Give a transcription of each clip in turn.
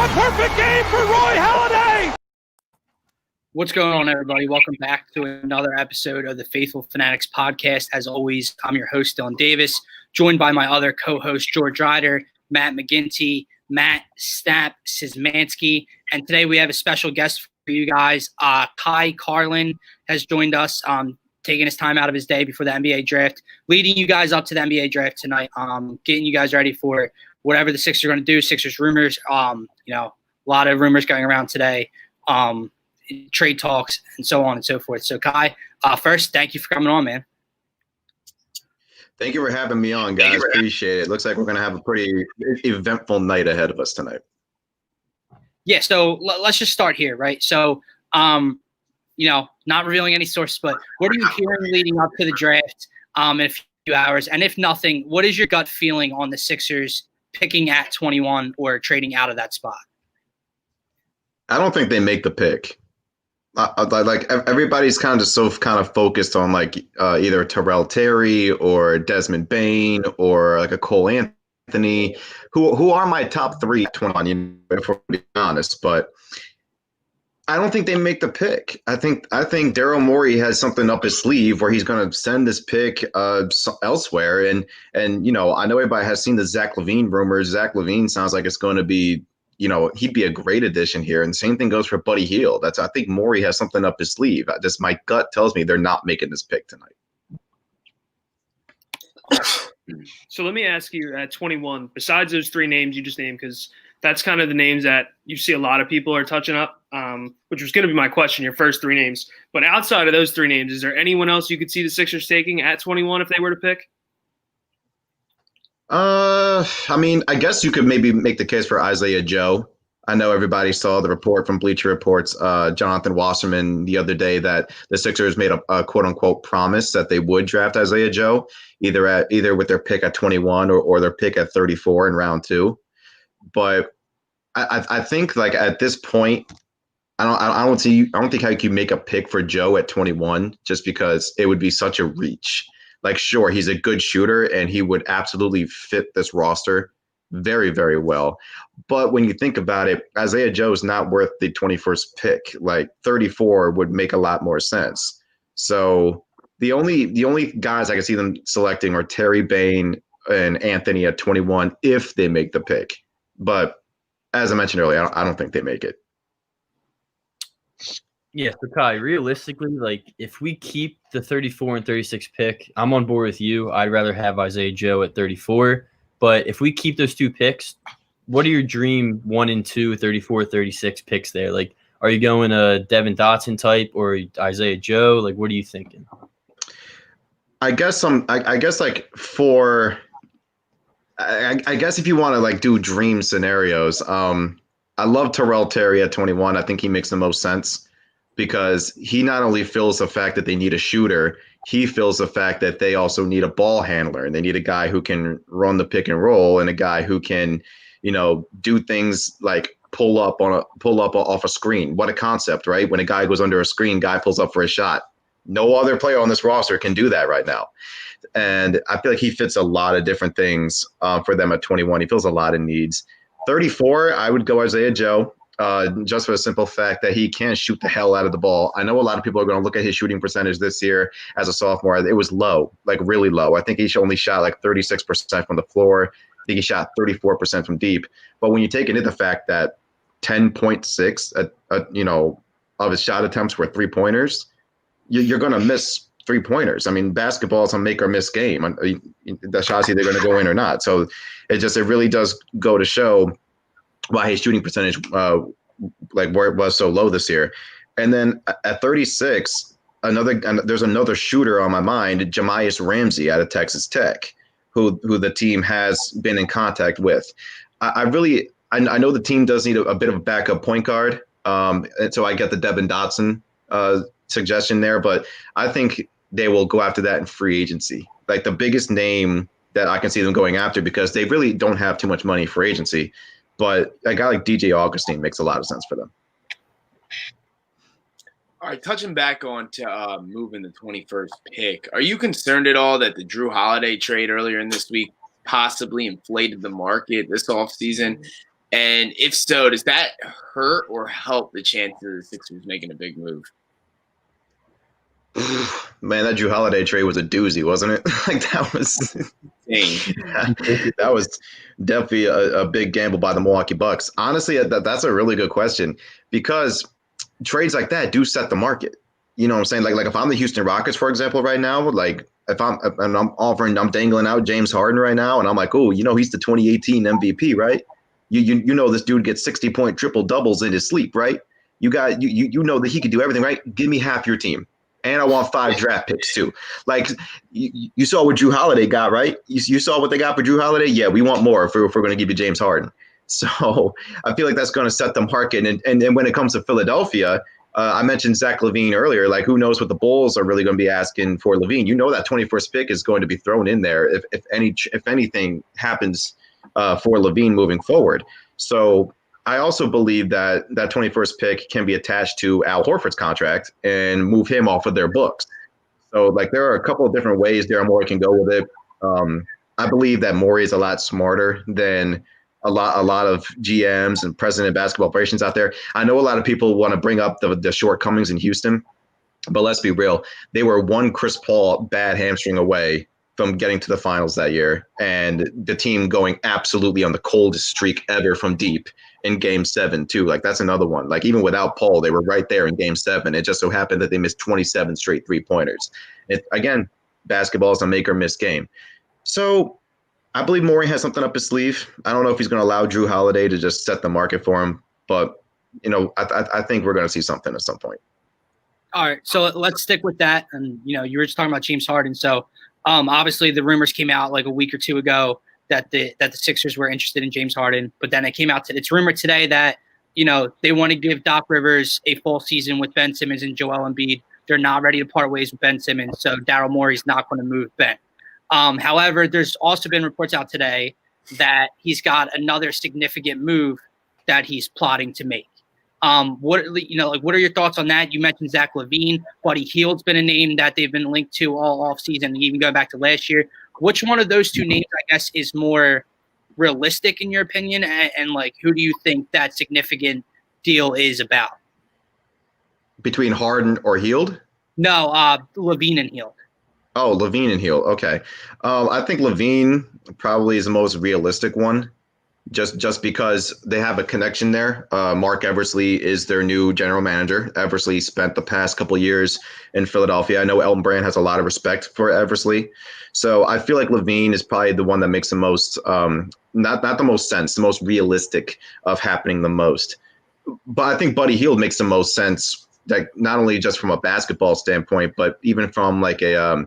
a perfect game for Roy Halladay. What's going on, everybody? Welcome back to another episode of the Phaithful Phanatics podcast. As always, I'm your host, Dylan Davis, joined by my other co-host, George Ryder, Matt McGinty, Matt Snap Szymanski, and today we have a special guest for you guys. Ky Carlin has joined us, taking his time out of his day before the NBA draft, leading you guys up to the NBA draft tonight, getting you guys ready for whatever the Sixers are going to do. Sixers rumors, a lot of rumors going around today, trade talks, and so on and so forth. So, Ky, first, thank you for coming on, man. Thank you for having me on, guys. Appreciate it. Looks like we're going to have a pretty eventful night ahead of us tonight. Yeah, so let's just start here, right? So, not revealing any sources, but what are you hearing leading up to the draft in a few hours? And if nothing, what is your gut feeling on the Sixers picking at 21 or trading out of that spot? I don't think they make the pick. Like everybody's kind of focused on either Terrell Terry or Desmond Bane or like a Cole Anthony, who are my top three at 21, if we're being honest. But I don't think they make the pick. I think Daryl Morey has something up his sleeve where he's going to send this pick elsewhere. And I know everybody has seen the Zach LaVine rumors. Zach LaVine sounds like it's going to be, he'd be a great addition here. And the same thing goes for Buddy Hield. I think Morey has something up his sleeve. My gut tells me they're not making this pick tonight. So let me ask you at 21, besides those three names you just named, because that's kind of the names that you see a lot of people are touching up, which was going to be my question, your first three names. But outside of those three names, is there anyone else you could see the Sixers taking at 21 if they were to pick? I guess you could maybe make the case for Isaiah Joe. I know everybody saw the report from Bleacher Report's Jonathan Wasserman the other day that the Sixers made a quote-unquote promise that they would draft Isaiah Joe, either with their pick at 21 or their pick at 34 in round 2. But I think at this point, I don't think how you can make a pick for Joe at 21 just because it would be such a reach. Sure, he's a good shooter and he would absolutely fit this roster very, very well. But when you think about it, Isaiah Joe is not worth the 21st pick. 34 would make a lot more sense. So the only guys I can see them selecting are Terry Bane and Anthony at 21 if they make the pick. But as I mentioned earlier, I don't think they make it. Yeah, so Ky, realistically, if we keep the 34 and 36 pick, I'm on board with you. I'd rather have Isaiah Joe at 34. But if we keep those two picks, what are your dream 1 and 2, 34, 36 picks there? Are you going a Devin Dotson type or Isaiah Joe? What are you thinking? I guess if you want to do dream scenarios, I love Terrell Terry at 21. I think he makes the most sense because he not only fills the fact that they need a shooter, he fills the fact that they also need a ball handler and they need a guy who can run the pick and roll and a guy who can, do things like pull up off a screen. What a concept, right? When a guy goes under a screen, guy pulls up for a shot. No other player on this roster can do that right now. And I feel like he fits a lot of different things for them at 21. He fills a lot of needs. 34, I would go Isaiah Joe, just for the simple fact that he can shoot the hell out of the ball. I know a lot of people are going to look at his shooting percentage this year as a sophomore. It was low, really low. I think he only shot 36% from the floor. I think he shot 34% from deep. But when you take into the fact that 10.6 of his shot attempts were 3-pointers, you're going to miss 3-pointers. I mean, basketball is a make or miss game. The shot's either going to go in or not. So it really does go to show why his shooting percentage, where it was so low this year. And then at 36, there's another shooter on my mind, Jamias Ramsey out of Texas Tech, who the team has been in contact with. I know the team does need a bit of a backup point guard. And so I get the Devin Dotson suggestion there, but I think they will go after that in free agency. The biggest name that I can see them going after, because they really don't have too much money for agency. But a guy like DJ Augustine makes a lot of sense for them. All right, touching back on to moving the 21st pick, are you concerned at all that the Drew Holiday trade earlier in this week possibly inflated the market this offseason? And if so, does that hurt or help the chances of the Sixers making a big move? Man, that Drew Holiday trade was a doozy, wasn't it? Like that was that was definitely a big gamble by the Milwaukee Bucks. Honestly, that's a really good question because trades like that do set the market. You know what I'm saying? Like if I'm the Houston Rockets, for example, right now, like if I'm dangling out James Harden right now, and I'm like, oh, he's the 2018 MVP, right? You know this dude gets 60-point triple doubles in his sleep, right? You know that he could do everything, right? Give me half your team. And I want 5 draft picks too. Like you saw what Drew Holiday got, right? You saw what they got for Drew Holiday. Yeah, we want more if we're going to give you James Harden. So I feel like that's going to set the market. And when it comes to Philadelphia, I mentioned Zach LaVine earlier. Like who knows what the Bulls are really going to be asking for LaVine? That 21st pick is going to be thrown in there if anything happens for LaVine moving forward. So I also believe that 21st pick can be attached to Al Horford's contract and move him off of their books. So, like, there are a couple of different ways Daryl Morey can go with it. I believe that Morey is a lot smarter than a lot of GMs and president of basketball operations out there. I know a lot of people want to bring up the shortcomings in Houston, but let's be real. They were one Chris Paul bad hamstring away from getting to the finals that year, and the team going absolutely on the coldest streak ever from deep in Game 7 too. Like that's another one. Like even without Paul, they were right there in Game 7. It just so happened that they missed 27 straight 3-pointers. Again, basketball is a make or miss game. So I believe Morey has something up his sleeve. I don't know if he's going to allow Drew Holiday to just set the market for him, but I think we're going to see something at some point. All right, so let's stick with that. And you were just talking about James Harden. So obviously the rumors came out like a week or two ago that the Sixers were interested in James Harden, but then it came out it's rumored today that they want to give Doc Rivers a full season with Ben Simmons and Joel Embiid. They're not ready to part ways with Ben Simmons, so Daryl Morey's not going to move Ben. However, there's also been reports out today that he's got another significant move that he's plotting to make. What are your thoughts on that? You mentioned Zach LaVine. Buddy Hield's been a name that they've been linked to all offseason, even going back to last year. Which one of those two names, I guess, is more realistic in your opinion? And like, who do you think that significant deal is about? Between Harden or Hield? No, LaVine and Hield. Oh, LaVine and Hield. Okay. I think LaVine probably is the most realistic one. Just because they have a connection there. Mark Eversley is their new general manager. Eversley spent the past couple of years in Philadelphia. I know Elton Brand has a lot of respect for Eversley. So I feel like LaVine is probably the one that makes the most, not the most sense, the most realistic of happening the most. But I think Buddy Hield makes the most sense, like not only just from a basketball standpoint, but even from like a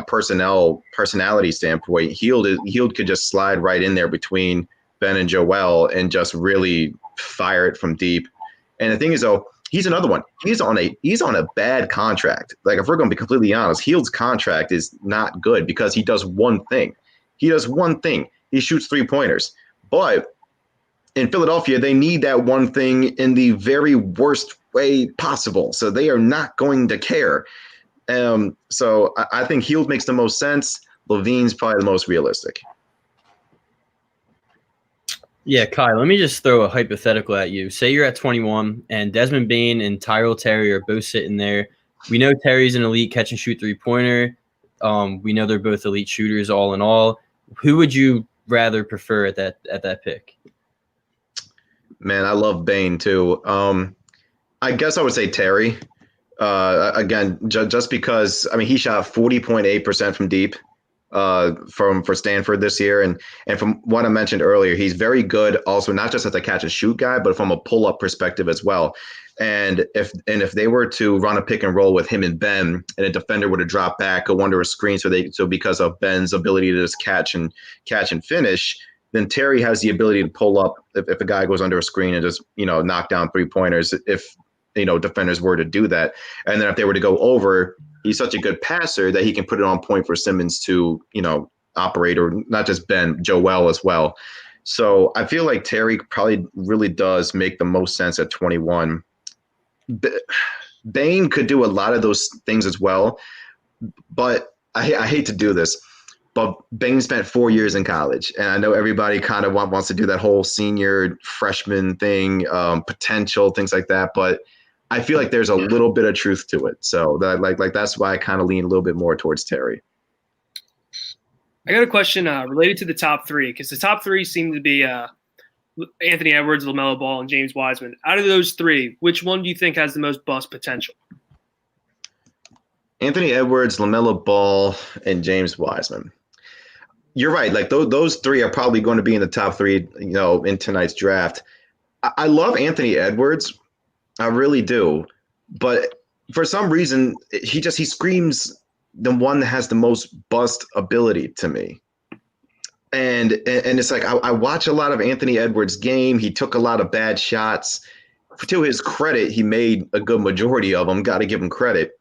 personality standpoint. Hield could just slide right in there between Ben and Joel and just really fire it from deep. And the thing is, though, he's another one. He's on a bad contract. Like if we're going to be completely honest, Hield's contract is not good because he does one thing. He shoots 3-pointers. But in Philadelphia, they need that one thing in the very worst way possible. So they are not going to care. So I think Hield makes the most sense. LaVine's probably the most realistic. Yeah, Ky, let me just throw a hypothetical at you. Say you're at 21 and Desmond Bane and Tyrell Terry are both sitting there. We know Terry's an elite catch and shoot 3-pointer. We know they're both elite shooters all in all. Who would you rather prefer at that pick? Man, I love Bane too. I guess I would say Terry. Again, just because he shot 40.8% from deep. For Stanford this year, and from what I mentioned earlier, he's very good also not just as a catch and shoot guy, but from a pull up perspective as well. And if they were to run a pick and roll with him and Ben, and a defender were to drop back, go under a screen, so because of Ben's ability to just catch and finish, then Terry has the ability to pull up if a guy goes under a screen and just knock down 3-pointers if defenders were to do that. And then if they were to go over, he's such a good passer that he can put it on point for Simmons to, operate, or not just Ben, Joel as well. So I feel like Terry probably really does make the most sense at 21. Bane could do a lot of those things as well, but I hate to do this. but Bane spent 4 years in college, and I know everybody kind of wants to do that whole senior freshman thing, potential things like that. But I feel like there's a little bit of truth to it. So that that's why I kind of lean a little bit more towards Terry. I got a question related to the top three, because the top three seem to be Anthony Edwards, LaMelo Ball, and James Wiseman. Out of those three, which one do you think has the most bust potential? Anthony Edwards, LaMelo Ball, and James Wiseman. You're right. Like those three are probably going to be in the top three, in tonight's draft. I love Anthony Edwards. I really do. But for some reason, he screams the one that has the most bust ability to me. And it's like I watch a lot of Anthony Edwards' game. He took a lot of bad shots. To his credit, he made a good majority of them. Got to give him credit.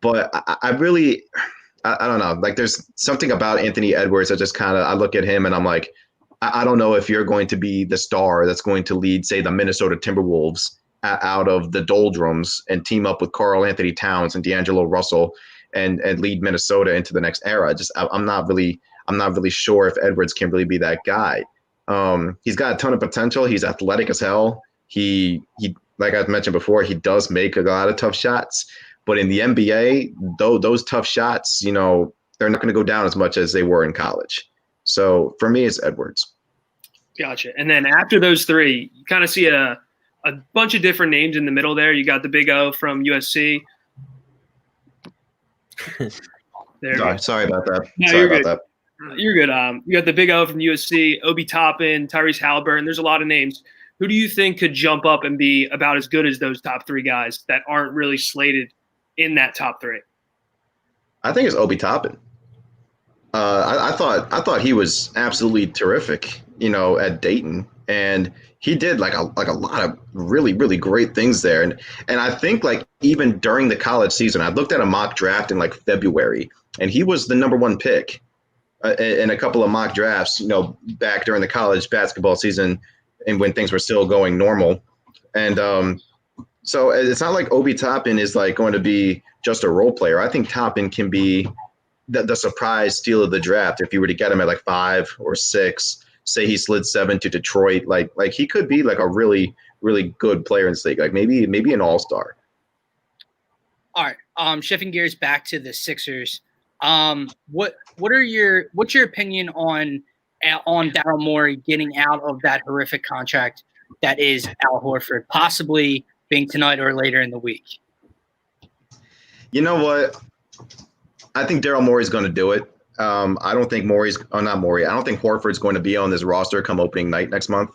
But I don't know. Like there's something about Anthony Edwards that just I look at him and I'm like, I don't know if you're going to be the star that's going to lead, say, the Minnesota Timberwolves out of the doldrums and team up with Karl Anthony Towns and D'Angelo Russell and lead Minnesota into the next era. I'm not really sure if Edwards can really be that guy. He's got a ton of potential. He's athletic as hell. He like I mentioned before, he does make a lot of tough shots. But in the NBA, those tough shots, they're not going to go down as much as they were in college. So for me, it's Edwards. Gotcha. And then after those three, you kind of see a bunch of different names in the middle there. You got the Big O from USC. Sorry about that. No, Sorry about that. You're good. You got the Big O from USC, Obi Toppin, Tyrese Halliburton. There's a lot of names. Who do you think could jump up and be about as good as those top three guys that aren't really slated in that top three? I think it's Obi Toppin. I thought he was absolutely terrific, at Dayton, and he did like a lot of really, really great things there. And I think like even during the college season, I looked at a mock draft in like February, and he was the number one pick in a couple of mock drafts, back during the college basketball season and when things were still going normal. And so it's not like Obi Toppin is like going to be just a role player. I think Toppin can be the surprise steal of the draft if you were to get him at like 5 or 6. Say he slid 7 to Detroit, like he could be like a really, really good player in this league, like maybe an all-star. All right, shifting gears back to the Sixers. What's your opinion on Daryl Morey getting out of that horrific contract that is Al Horford, possibly being tonight or later in the week? You know what? I think Daryl Morey's going to do it. I don't think I don't think Horford's going to be on this roster come opening night next month.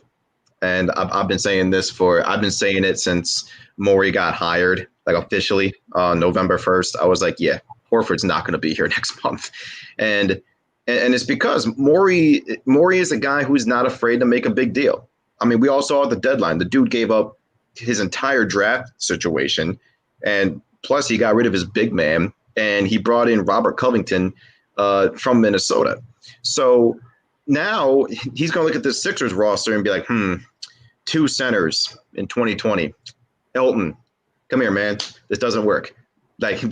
And I've been saying it since Morey got hired, like officially on November 1st. I was like, yeah, Horford's not going to be here next month. And it's because Morey is a guy who's not afraid to make a big deal. I mean, we all saw at the deadline, the dude gave up his entire draft situation, and plus he got rid of his big man, and he brought in Robert Covington from Minnesota. So now he's going to look at this Sixers roster and be like, 2 centers in 2020. Elton, come here, man. This doesn't work. Like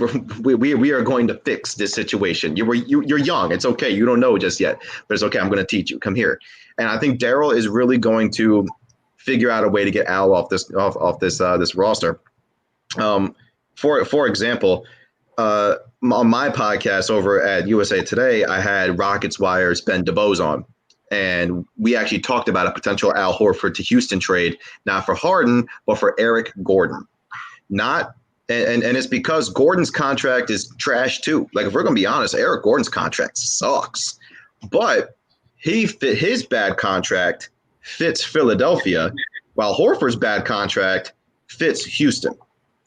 we are going to fix this situation. You're young. It's okay. You don't know just yet, but it's okay. I'm going to teach you. Come here. And I think Daryl is really going to figure out a way to get Al off this roster. For example, on my podcast over at USA Today, I had Rockets Wire's Ben DeBose on, and we actually talked about a potential Al Horford to Houston trade, not for Harden, but for Eric Gordon. And it's because Gordon's contract is trash too. Like, if we're going to be honest, Eric Gordon's contract sucks. But his bad contract fits Philadelphia, while Horford's bad contract fits Houston.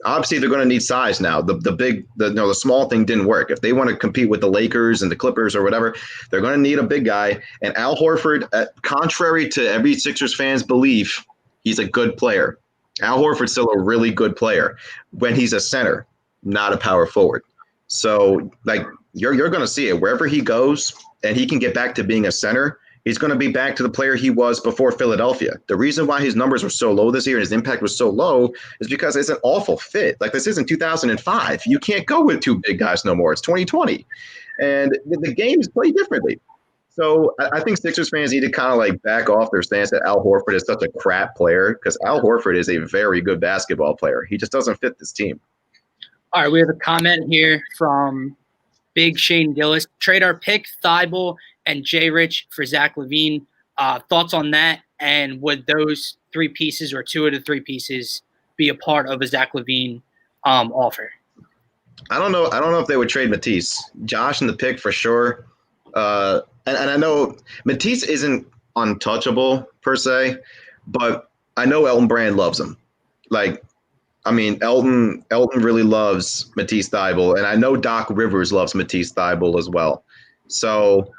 Obviously, they're going to need size now. The small thing didn't work. If they want to compete with the Lakers and the Clippers or whatever, they're going to need a big guy. And Al Horford, contrary to every Sixers fan's belief, he's a good player. Al Horford's still a really good player when he's a center, not a power forward. So, like, you're going to see it wherever he goes, and he can get back to being a center. He's going to be back to the player he was before Philadelphia. The reason why his numbers were so low this year and his impact was so low is because it's an awful fit. Like, this isn't 2005. You can't go with 2 big guys no more. It's 2020. And the game is played differently. So I think Sixers fans need to kind of like back off their stance that Al Horford is such a crap player, because Al Horford is a very good basketball player. He just doesn't fit this team. All right, we have a comment here from Big Shane Gillis. Trade our pick, Thibault and J. Rich for Zach LaVine. Thoughts on that? And would those three pieces or two of the three pieces be a part of a Zach LaVine offer? I don't know if they would trade Matisse. Josh in the pick for sure. And I know Matisse isn't untouchable per se, but I know Elton Brand loves him. Like, I mean, Elton really loves Matisse Thybulle, and I know Doc Rivers loves Matisse Thybulle as well. So,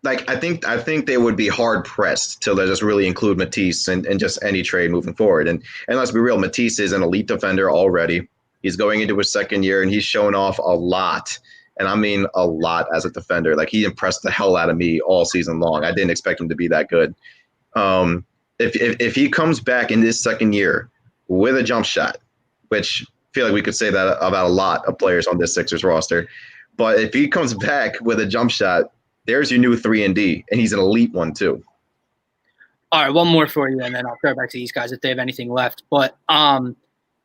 like, I think they would be hard pressed to just really include Matisse in just any trade moving forward. And let's be real, Matisse is an elite defender already. He's going into his second year, and he's shown off a lot. And I mean a lot as a defender. Like, he impressed the hell out of me all season long. I didn't expect him to be that good. If he comes back in this second year with a jump shot, which I feel like we could say that about a lot of players on this Sixers roster, but if he comes back with a jump shot, there's your new 3-and-D, and he's an elite one too. All right, one more for you, and then I'll throw it back to these guys if they have anything left. But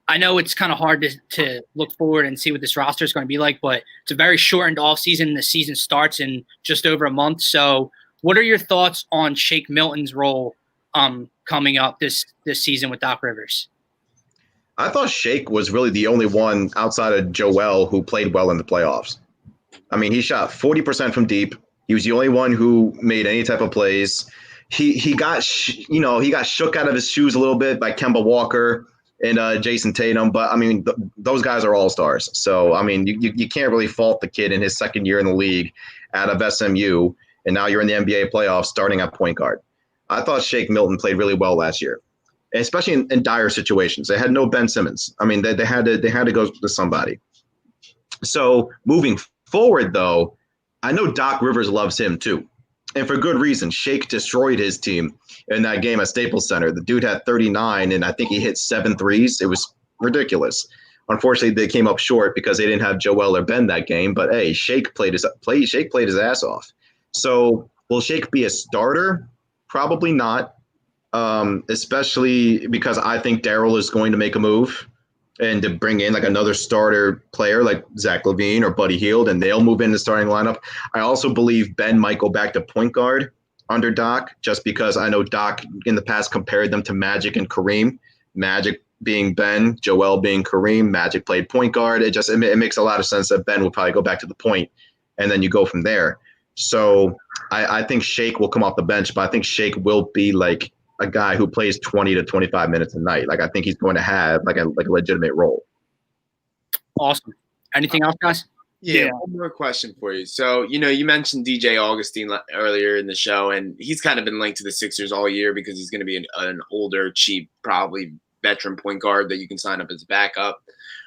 I know it's kind of hard to look forward and see what this roster is going to be like, but it's a very shortened offseason. The season starts in just over a month. So what are your thoughts on Shake Milton's role coming up this season with Doc Rivers? I thought Shake was really the only one outside of Joel who played well in the playoffs. I mean, he shot 40% from deep. He was the only one who made any type of plays. He got shook out of his shoes a little bit by Kemba Walker and Jason Tatum, but I mean, those guys are all stars. So I mean, you can't really fault the kid in his second year in the league out of SMU, and now you're in the NBA playoffs starting at point guard. I thought Shake Milton played really well last year, especially in dire situations. They had no Ben Simmons. I mean, they had to go to somebody. So moving forward, though, I know Doc Rivers loves him too. And for good reason. Shake destroyed his team in that game at Staples Center. The dude had 39, and I think he hit 7 threes. It was ridiculous. Unfortunately, they came up short because they didn't have Joel or Ben that game. But hey, Shake played his ass off. So will Shake be a starter? Probably not. Especially because I think Daryl is going to make a move and to bring in like another starter player like Zach LaVine or Buddy Hield, and they'll move in the starting lineup. I also believe Ben might go back to point guard under Doc, just because I know Doc in the past compared them to Magic and Kareem. Magic being Ben, Joel being Kareem. Magic played point guard. It makes a lot of sense that Ben will probably go back to the point, and then you go from there. So I think Shake will come off the bench, but I think Shake will be like a guy who plays 20 to 25 minutes a night. Like, I think he's going to have like a legitimate role. Awesome. Anything else, guys? Yeah, one more question for you. So, you mentioned DJ Augustine earlier in the show, and he's kind of been linked to the Sixers all year because he's going to be an older, cheap, probably veteran point guard that you can sign up as backup.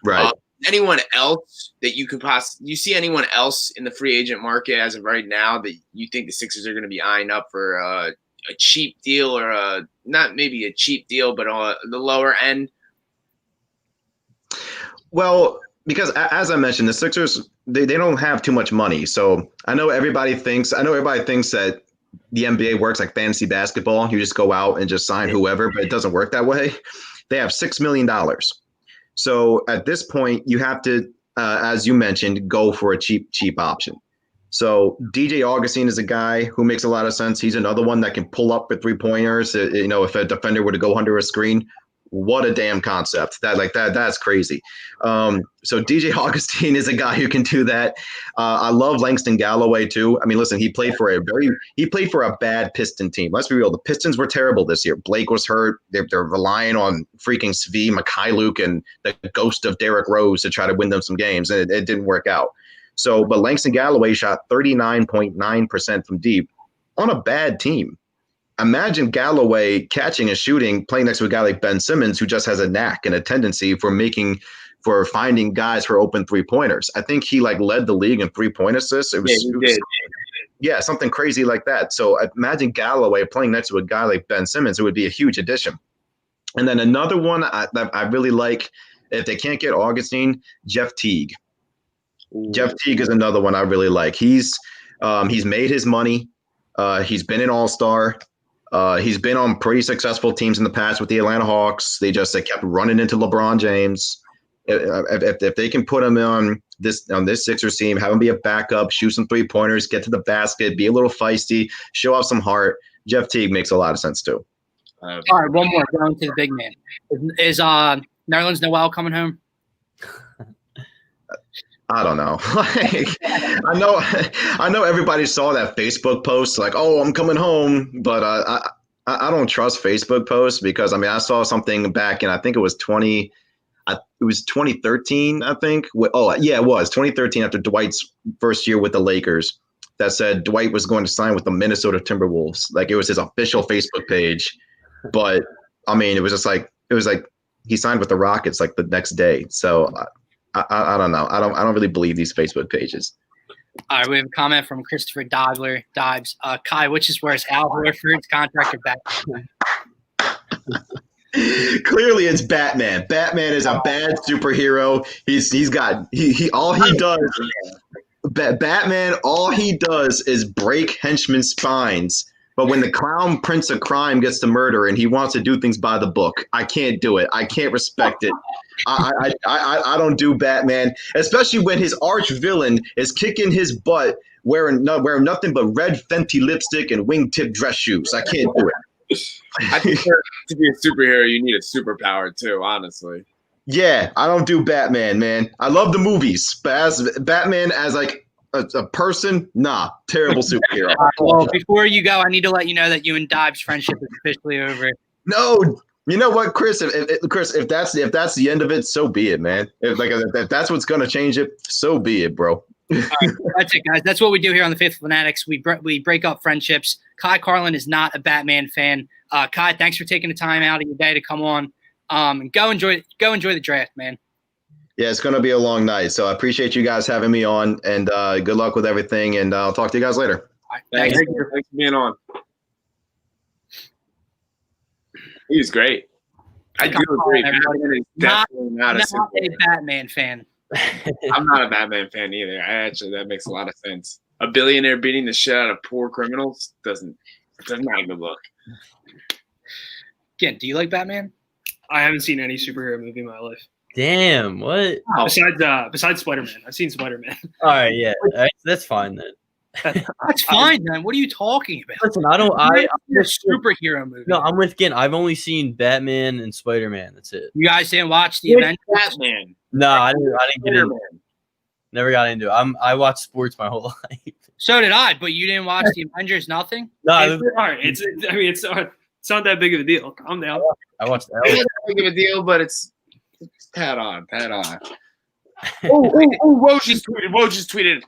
Right. Anyone else that you see anyone else in the free agent market as of right now that you think the Sixers are going to be eyeing up for a cheap deal, or not maybe a cheap deal, but on the lower end? Well, because as I mentioned, the Sixers, they don't have too much money. So I know everybody thinks that the NBA works like fantasy basketball. You just go out and just sign whoever, but it doesn't work that way. They have $6 million. So at this point, you have to, as you mentioned, go for a cheap option. So DJ Augustine is a guy who makes a lot of sense. He's another one that can pull up for 3-pointers. If a defender were to go under a screen, what a damn concept. That's crazy. So DJ Augustine is a guy who can do that. I love Langston Galloway too. I mean, listen, he played for a bad Piston team. Let's be real. The Pistons were terrible this year. Blake was hurt. They're relying on freaking Svi Mikhailuk and the ghost of Derrick Rose to try to win them some games, and it didn't work out. So, but Langston Galloway shot 39.9% from deep on a bad team. Imagine Galloway catching and shooting, playing next to a guy like Ben Simmons, who just has a knack and a tendency for finding guys for open 3-pointers. I think he led the league in 3-point assists. Yeah, something crazy like that. So imagine Galloway playing next to a guy like Ben Simmons. It would be a huge addition. And then another one I really like, if they can't get Augustine, Jeff Teague. Jeff Teague is another one I really like. He's made his money. He's been an all-star. He's been on pretty successful teams in the past with the Atlanta Hawks. They kept running into LeBron James. If they can put him on this Sixers team, have him be a backup, shoot some 3-pointers, get to the basket, be a little feisty, show off some heart, Jeff Teague makes a lot of sense too. All right, one more going to the big man. Is Nerlens Noel coming home? I don't know. I know everybody saw that Facebook post like, "Oh, I'm coming home," but I don't trust Facebook posts because I saw something back in I think it was 2013, I think. Oh, yeah, it was 2013 after Dwight's first year with the Lakers that said Dwight was going to sign with the Minnesota Timberwolves. Like it was his official Facebook page. But it was like he signed with the Rockets like the next day. So I don't know. I don't really believe these Facebook pages. All right, we have a comment from Christopher Dives. Ky, which is worse, Al Horford's contract or Batman? Clearly, it's Batman. Batman is a bad superhero. Batman, all he does is break henchmen's spines. But when the clown prince of crime gets to murder and he wants to do things by the book, I can't do it. I can't respect it. I don't do Batman, especially when his arch villain is kicking his butt wearing nothing but red Fenty lipstick and wingtip dress shoes. I can't do it. I think to be a superhero, you need a superpower too, honestly. Yeah, I don't do Batman, man. I love the movies, but as Batman as like a person, nah, terrible superhero. Well, before you go, I need to let you know that you and Dives' friendship is officially over. No, you know what, Chris? If that's the end of it, so be it, man. If that's what's gonna change it, so be it, bro. All right, that's it, guys. That's what we do here on the Phaithful Fanatics. We break up friendships. Ky Carlin is not a Batman fan. Ky, thanks for taking the time out of your day to come on. And go enjoy the draft, man. Yeah, it's gonna be a long night, so I appreciate you guys having me on, and good luck with everything. And I'll talk to you guys later. All right, Thanks for being on. He was great. I do agree. Batman is definitely not a Batman fan. I'm not a Batman fan either. That makes a lot of sense. A billionaire beating the shit out of poor criminals does not even look. Again, do you like Batman? I haven't seen any superhero movie in my life. Damn, what? Besides Spider-Man. I've seen Spider-Man. All right, yeah, that's fine then. That's fine then. What are you talking about? Listen, I'm a superhero movie. No, I'm with Gint. I've only seen Batman and Spider-Man. That's it. You guys didn't watch the Avengers? Batman. No, I didn't get into it. Never got into it. I watched sports my whole life. So did I, but you didn't watch the Avengers, nothing? No, it's not that big of a deal. Calm down. I watched It's not that big of a deal, but it's pat on. Woj just tweeted.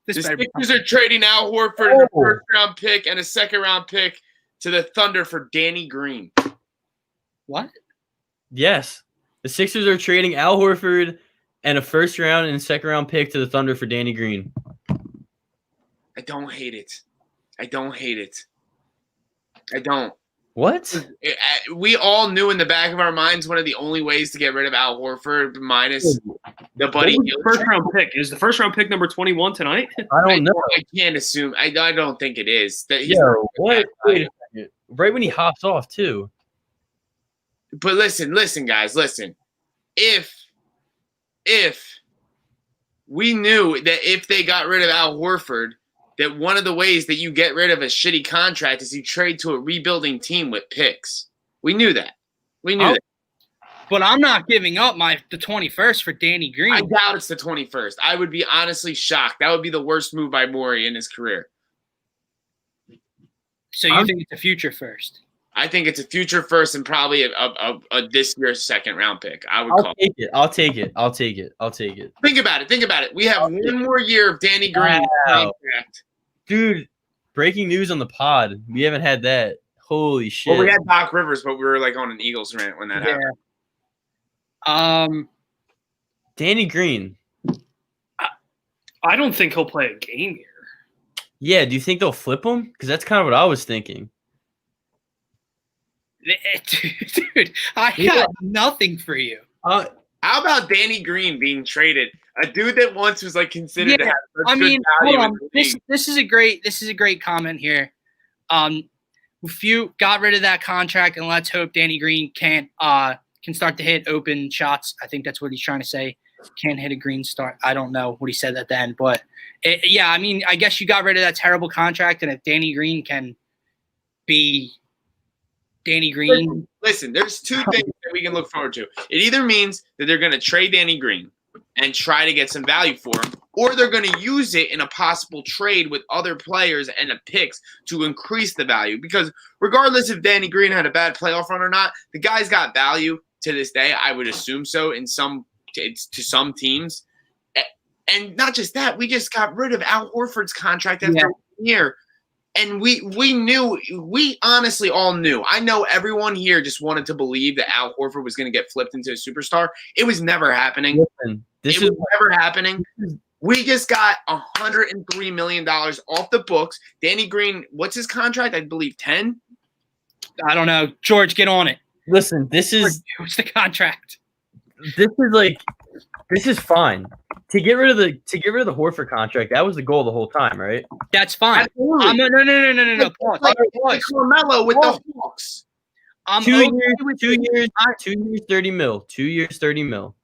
The Sixers are trading Al Horford and a first-round pick and a second-round pick to the Thunder for Danny Green. What? Yes. The Sixers are trading Al Horford and a first-round and second-round pick to the Thunder for Danny Green. I don't hate it. I don't. What? We all knew in the back of our minds one of the only ways to get rid of Al Horford minus the Buddy Hield. First round pick. Is the first round pick number 21 tonight? I don't know. I can't assume. I don't think it is. What? Wait a second. Right when he hops off too. But listen, guys, listen. If we knew that if they got rid of Al Horford, that one of the ways that you get rid of a shitty contract is you trade to a rebuilding team with picks. We knew that. That. But I'm not giving up the 21st for Danny Green. I doubt it's the 21st. I would be honestly shocked. That would be the worst move by Morey in his career. So you think it's a future first? I think it's a future first and probably a this year's second round pick. I'll take it. Think about it. We have one more year of Danny Green contract. Dude, breaking news on the pod. We haven't had that. Holy shit. Well, we had Doc Rivers, but we were like on an Eagles rant when that happened. Danny Green. I don't think he'll play a game here. Yeah, do you think they'll flip him? Because that's kind of what I was thinking. Dude, I got nothing for you. How about Danny Green being traded A dude that once was like considered to have such good hold value. on. This is a great comment here. If you got rid of that contract, and let's hope Danny Green can start to hit open shots. I think that's what he's trying to say. Can't hit a green start. I don't know what he said at the end, but I mean, I guess you got rid of that terrible contract, and if Danny Green can be Danny Green. Listen, there's two things that we can look forward to. It either means that they're going to trade Danny Green and try to get some value for him, or they're going to use it in a possible trade with other players and the picks to increase the value. Because regardless if Danny Green had a bad playoff run or not, the guy's got value to this day. I would assume so to some teams. And not just that, we just got rid of Al Horford's contract after 1 year. And we honestly all knew. I know everyone here just wanted to believe that Al Horford was going to get flipped into a superstar. It was never happening. Listen, it was never happening. We just got $103 million off the books. Danny Green, what's his contract? I believe 10. I don't know. George, get on it. Listen, what's the contract? This is fine. To get rid of the Horford contract, that was the goal the whole time, right? That's fine. No. Pause. Like Carmelo with the Hawks. 2 years, 30 mil. 2 years, 30 mil.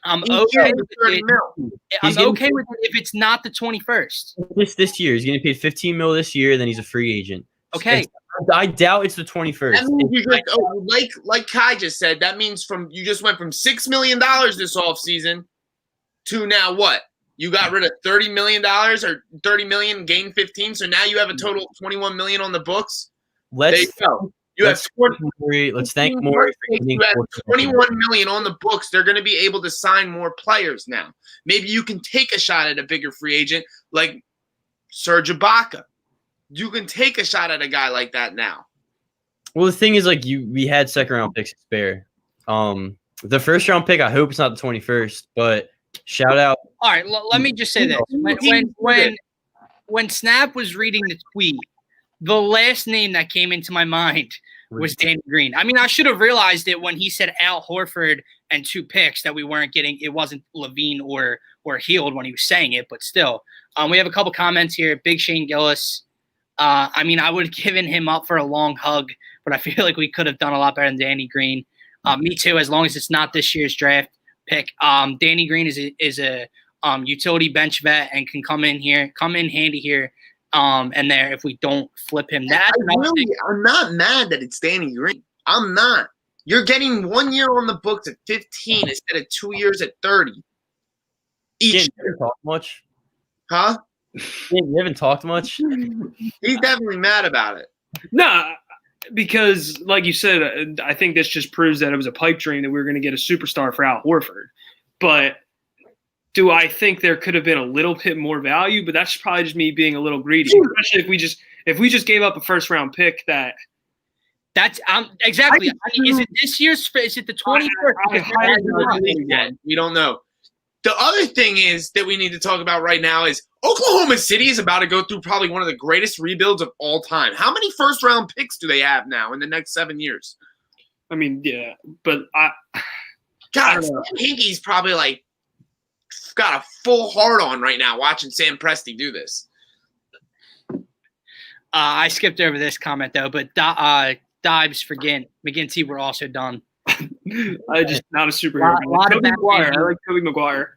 I'm okay with 30 mil. I'm okay with it if it's not the 21st. This year, he's getting paid 15 mil this year, then he's a free agent. Okay. I doubt it's the 21st. That means you just, like Ky just said, that means you just went from $6 million this offseason to now what? You got rid of $30 million or $30 million, gained 15, so now you have a total of $21 million on the books. There you go. Let's thank Maury for you have $21 million on the books. They're going to be able to sign more players now. Maybe you can take a shot at a bigger free agent like Serge Ibaka. You can take a shot at a guy like that now. Well, the thing is, we had second round picks to spare. The first round pick, I hope it's not the 21st, but shout out. All right, let me just say this: when Snap was reading the tweet, the last name that came into my mind was Danny Green. I mean, I should have realized it when he said Al Horford and 2 picks that we weren't getting. It wasn't Levine or Hield when he was saying it, but still. We have a couple comments here. Big Shane Gillis. I mean, I would have given him up for a long hug, but I feel like we could have done a lot better than Danny Green. Me too, as long as it's not this year's draft pick. Danny Green is a utility bench vet and can come in handy here and there if we don't flip him. I'm not mad that it's Danny Green. I'm not. You're getting 1 year on the books at 15 instead of 2 years at 30. Each year. Talk much? Huh? You haven't talked much? He's definitely mad about it. No, because like you said, I think this just proves that it was a pipe dream that we were going to get a superstar for Al Horford. But do I think there could have been a little bit more value? But that's probably just me being a little greedy, especially if we just gave up a first round pick that. That's exactly. I mean, is it this year's? Is it the 21st? We don't know. The other thing is that we need to talk about right now is Oklahoma City is about to go through probably one of the greatest rebuilds of all time. How many first-round picks do they have now in the next 7 years? I mean, yeah, but God, Hinkie's probably got a full heart on right now watching Sam Presti do this. I skipped over this comment though, but Dives, McGinty were also done. I just not a superhero. Toby Maguire. I like Toby Maguire.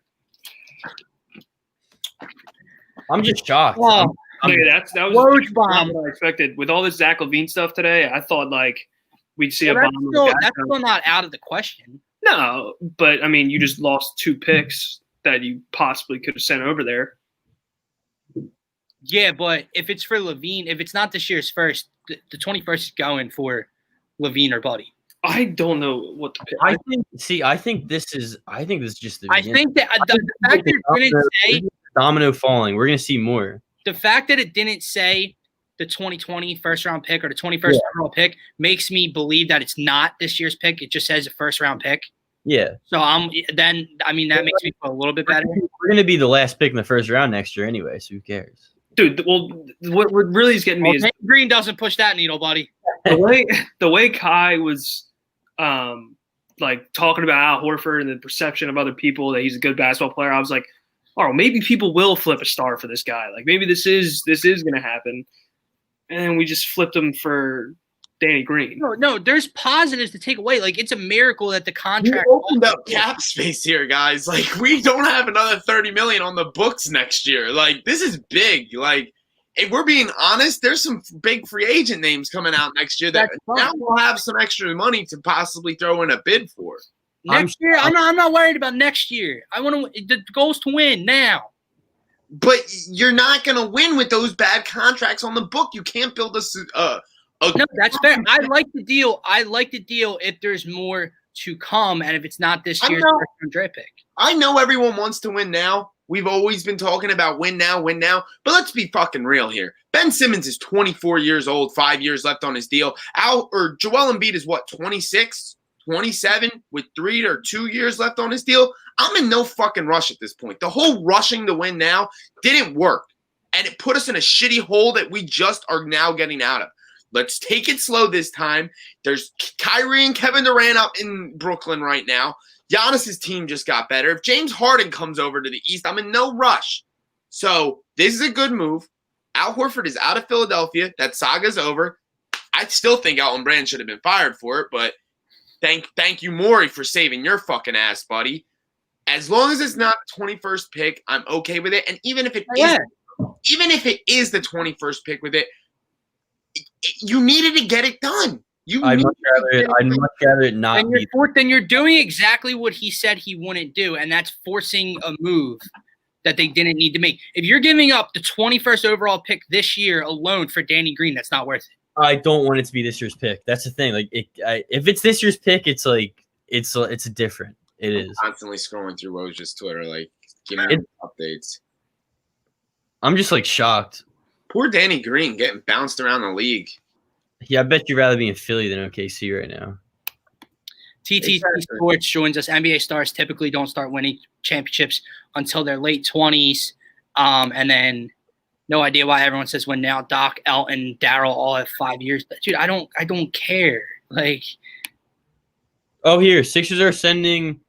I'm just shocked. Wow. That was what I expected. With all this Zach LaVine stuff today, I thought we'd see a bomb. That's still not out of the question. No, but I mean, you just lost 2 picks that you possibly could have sent over there. Yeah, but if it's for LaVine, if it's not this year's first, the 21st is going for LaVine or Buddy. I don't know what to pick. I think this is just the beginning. I think that the fact that it didn't say domino falling, we're gonna see more. The fact that it didn't say the 2020 first round pick or the 21st overall pick makes me believe that it's not this year's pick. It just says a first round pick. Yeah. So that makes me feel a little bit better. We're gonna be the last pick in the first round next year anyway, so who cares? Dude, well, what really is getting me is Green doesn't push that needle, buddy. The way Ky was like talking about Al Horford and the perception of other people that he's a good basketball player, I was like, oh, maybe people will flip a star for this guy. Like maybe this is going to happen. And we just flipped him for Danny Green. No, there's positives to take away. Like it's a miracle that the contract We opened up cap space here, guys. Like we don't have another $30 million on the books next year. Like this is big. Like if we're being honest, there's some big free agent names coming out next year that now we'll have some extra money to possibly throw in a bid for. Next year, I'm not worried about next year. I want to. The goal's to win now. But you're not going to win with those bad contracts on the book. You can't build No, that's fair. I like the deal. I like the deal if there's more to come, and if it's not this year's first-round draft pick. I know everyone wants to win now. We've always been talking about win now. But let's be fucking real here. Ben Simmons is 24 years old, 5 years left on his deal. Joel Embiid is what, 26? 27 with 3 or 2 years left on his deal. I'm in no fucking rush at this point. The whole rushing to win now didn't work. And it put us in a shitty hole that we just are now getting out of. Let's take it slow this time. There's Kyrie and Kevin Durant up in Brooklyn right now. Giannis's team just got better. If James Harden comes over to the East, I'm in no rush. So this is a good move. Al Horford is out of Philadelphia. That saga's over. I still think Elton Brand should have been fired for it, but Thank you, Morey, for saving your fucking ass, buddy. As long as it's not the 21st pick, I'm okay with it. And even if it is the 21st pick with it, you needed to get it done. I'd much rather it not. Then you're doing exactly what he said he wouldn't do, and that's forcing a move that they didn't need to make. If you're giving up the 21st overall pick this year alone for Danny Green, that's not worth it. I don't want it to be this year's pick. That's the thing. Like, if it's this year's pick, it's like it's different. It is. Constantly scrolling through Woj's Twitter, like giving him updates. I'm just like shocked. Poor Danny Green getting bounced around the league. Yeah, I bet you'd rather be in Philly than OKC right now. TTC Sports joins us. NBA stars typically don't start winning championships until their late 20s, and then. No idea why everyone says when now. Doc, Elton, Daryl all have 5 years. But dude, I don't care. Like, oh, here Sixers are sending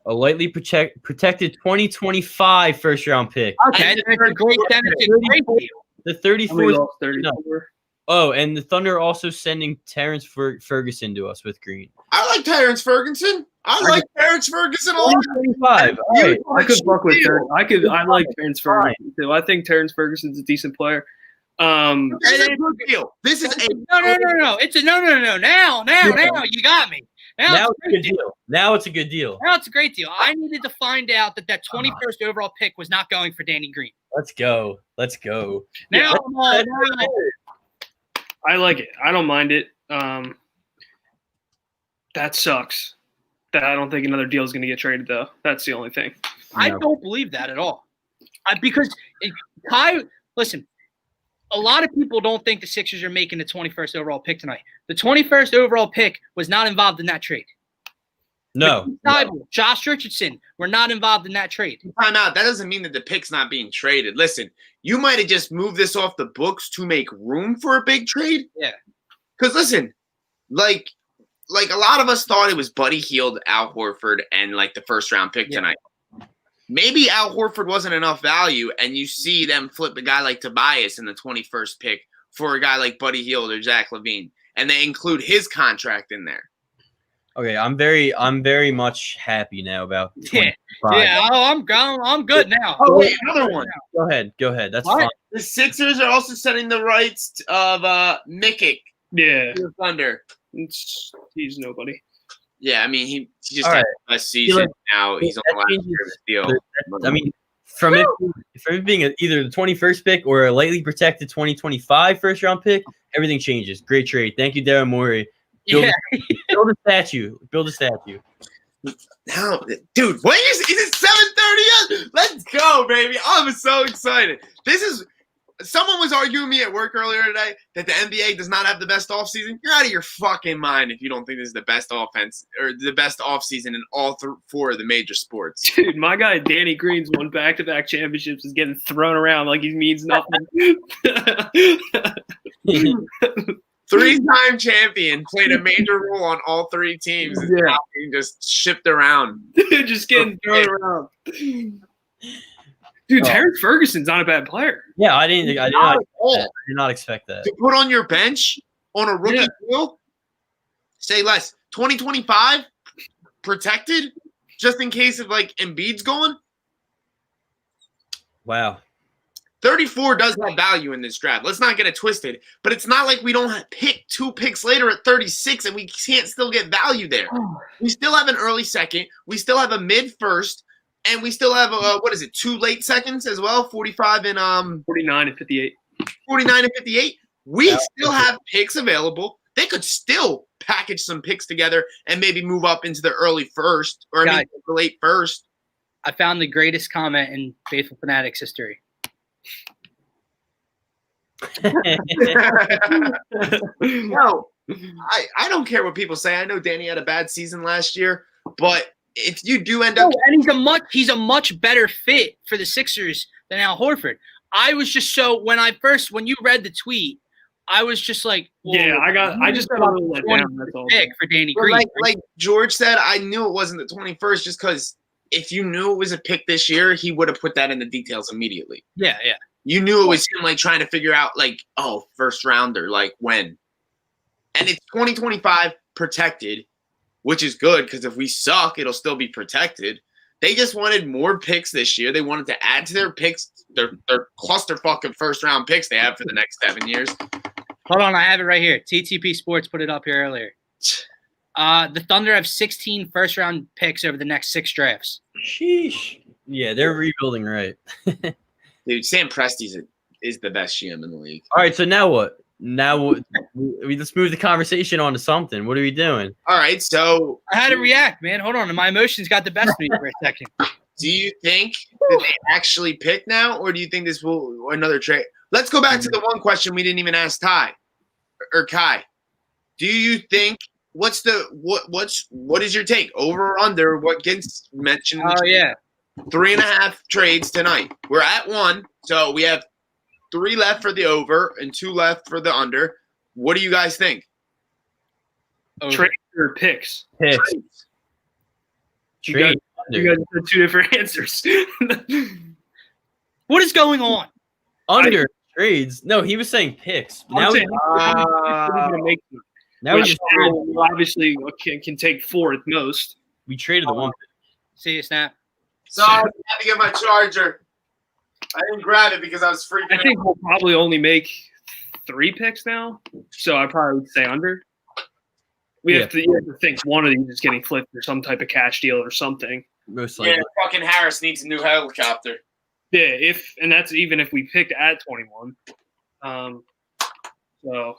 a lightly protected 2025 first-round pick. Okay, that's a great deal. The 34th. 34. Oh, and the Thunder are also sending Terrence Ferguson to us with Green. I like Terrence Ferguson. I like Terrence Ferguson a lot. 25. Right. I could fuck with Terrence. I like Terrence Ferguson too. I think Terrence Ferguson's a decent player. This is a good deal. This is a no. It's a no. Now you got me. Now it's a good deal. Now it's a good deal. Now it's a great deal. I needed to find out that 21st overall pick was not going for Danny Green. Let's go. Now, I like it. I don't mind it. That sucks. That I don't think another deal is going to get traded, though. That's the only thing. I don't believe that at all. Because listen, a lot of people don't think the Sixers are making the 21st overall pick tonight. The 21st overall pick was not involved in that trade. No. Josh Richardson were not involved in that trade. Time out. That doesn't mean that the pick's not being traded. Listen, you might have just moved this off the books to make room for a big trade. Yeah. Because listen, like a lot of us thought it was Buddy Hield, Al Horford, and like the first round pick tonight. Maybe Al Horford wasn't enough value, and you see them flip a guy like Tobias in the 21st pick for a guy like Buddy Hield or Zach LaVine, and they include his contract in there. Okay, I'm very much happy now about 25. I'm good now. Oh wait, another one. Go ahead. That's fine. The Sixers are also sending the rights of Mikic. Yeah. To the Thunder. He's nobody. Yeah, I mean he just had the best season. Now he's on the last year of his deal. I mean, from it being either the 21st pick or a lightly protected 2025 first round pick, everything changes. Great trade. Thank you, Daryl Morey. Build a statue. Now, dude, what is it 7:30? Let's go, baby. I'm so excited. Someone was arguing with me at work earlier today that the NBA does not have the best offseason. You're out of your fucking mind if you don't think this is the best offense or the best offseason in all four of the major sports. Dude, my guy Danny Green's won back-to-back championships is getting thrown around like he means nothing. Three-time champion, played a major role on all three teams. And now being just shipped around. Just getting thrown around. Dude, Terrence Ferguson's not a bad player. Yeah, I did not expect that. To put on your bench on a rookie deal, say less. 2025 protected, just in case of like Embiid's going. Wow. 34 does have value in this draft. Let's not get it twisted. But it's not like we don't pick 2 picks later at 36 and we can't still get value there. We still have an early second. We still have a mid first. And we still have, 2 late seconds as well? 45 and 49 and 58. 49 and 58. We still have picks available. They could still package some picks together and maybe move up into the early first or the late first. I found the greatest comment in Phaithful Phanatics history. No, I don't care what people say. I know Danny had a bad season last year, but if you do end up, and he's a much better fit for the Sixers than Al Horford. I was just when you read the tweet, I was just like, I just got a little let down. That's all. Pick for Danny Green. Like George said, I knew it wasn't the 21st just because if you knew it was a pick this year, he would have put that in the details immediately. Yeah. You knew it was him like trying to figure out like, first rounder, like when. And it's 2025 protected, which is good because if we suck, it'll still be protected. They just wanted more picks this year. They wanted to add to their picks, their cluster fucking first round picks they have for the next 7 years. Hold on, I have it right here. TTP Sports put it up here earlier. The Thunder have 16 first round picks over the next 6 drafts. Sheesh. Yeah, they're rebuilding right. Dude, Sam Presti's is the best GM in the league. All right, so now what? Let's move the conversation on to something. What are we doing? All right, so I had to react, man. Hold on, my emotions got the best of me for a second. Do you think that they actually pick now, or do you think this will another trade? Let's go back to the one question we didn't even ask Ty or Kai. Do you think what is your take over or under what gets mentioned? 3.5 trades tonight. We're at 1, so we have 3 left for the over and 2 left for the under. What do you guys think? Trades or picks? Picks. You guys have 2 different answers. What is going on? Under trades? No, he was saying picks. Now we obviously can take 4 at most. We traded the 1 pick. See you, Snap. Sorry, I had to get my charger. I didn't grab it because I was freaking out. I think we'll probably only make 3 picks now, so I probably would say under. You have to think one of these is getting flipped or some type of cash deal or something. Most likely. Yeah, fucking Harris needs a new helicopter. Yeah, and that's even if we picked at 21. So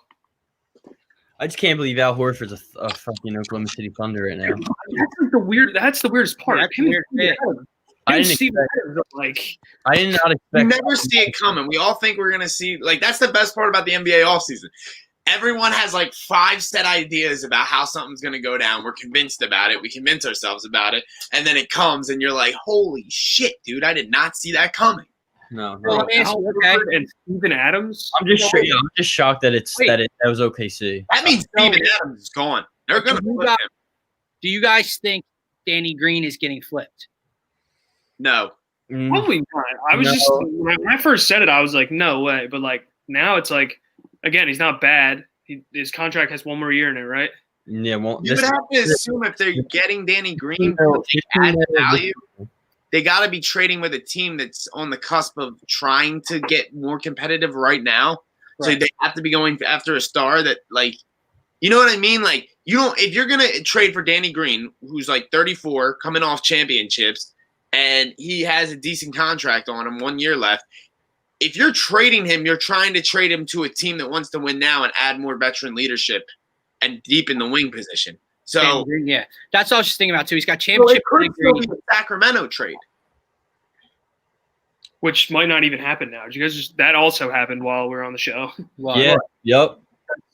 I just can't believe Al Horford's a fucking Oklahoma City Thunder right now. That's the weirdest part. I didn't not expect. You never see it coming. We all think we're gonna see that's the best part about the NBA offseason. Everyone has 5 set ideas about how something's gonna go down. We're convinced about it. We convince ourselves about it, and then it comes, and you're like, "Holy shit, dude! I did not see that coming." No. And Steven Adams. I'm just shocked that that was OKC. That means Steven Adams is gone. They're gonna flip him. Do you guys think Danny Green is getting flipped? No. Probably not. I was just when I first said it, I was like, no way. But now it's again, he's not bad. His contract has 1 more year in it, right? Yeah. Well, you would have to assume if they're getting Danny Green to add value, they got to be trading with a team that's on the cusp of trying to get more competitive right now. Right. So they have to be going after a star that you know what I mean? If you're going to trade for Danny Green, who's 34, coming off championships, and he has a decent contract on him, 1 year left. If you're trading him, you're trying to trade him to a team that wants to win now and add more veteran leadership and deepen the wing position. So yeah, that's what I was just thinking about too. He's got championship. So it could still be a Sacramento trade, which might not even happen now. Did you guys that also happened while we were on the show? Wow. Yeah. Yep.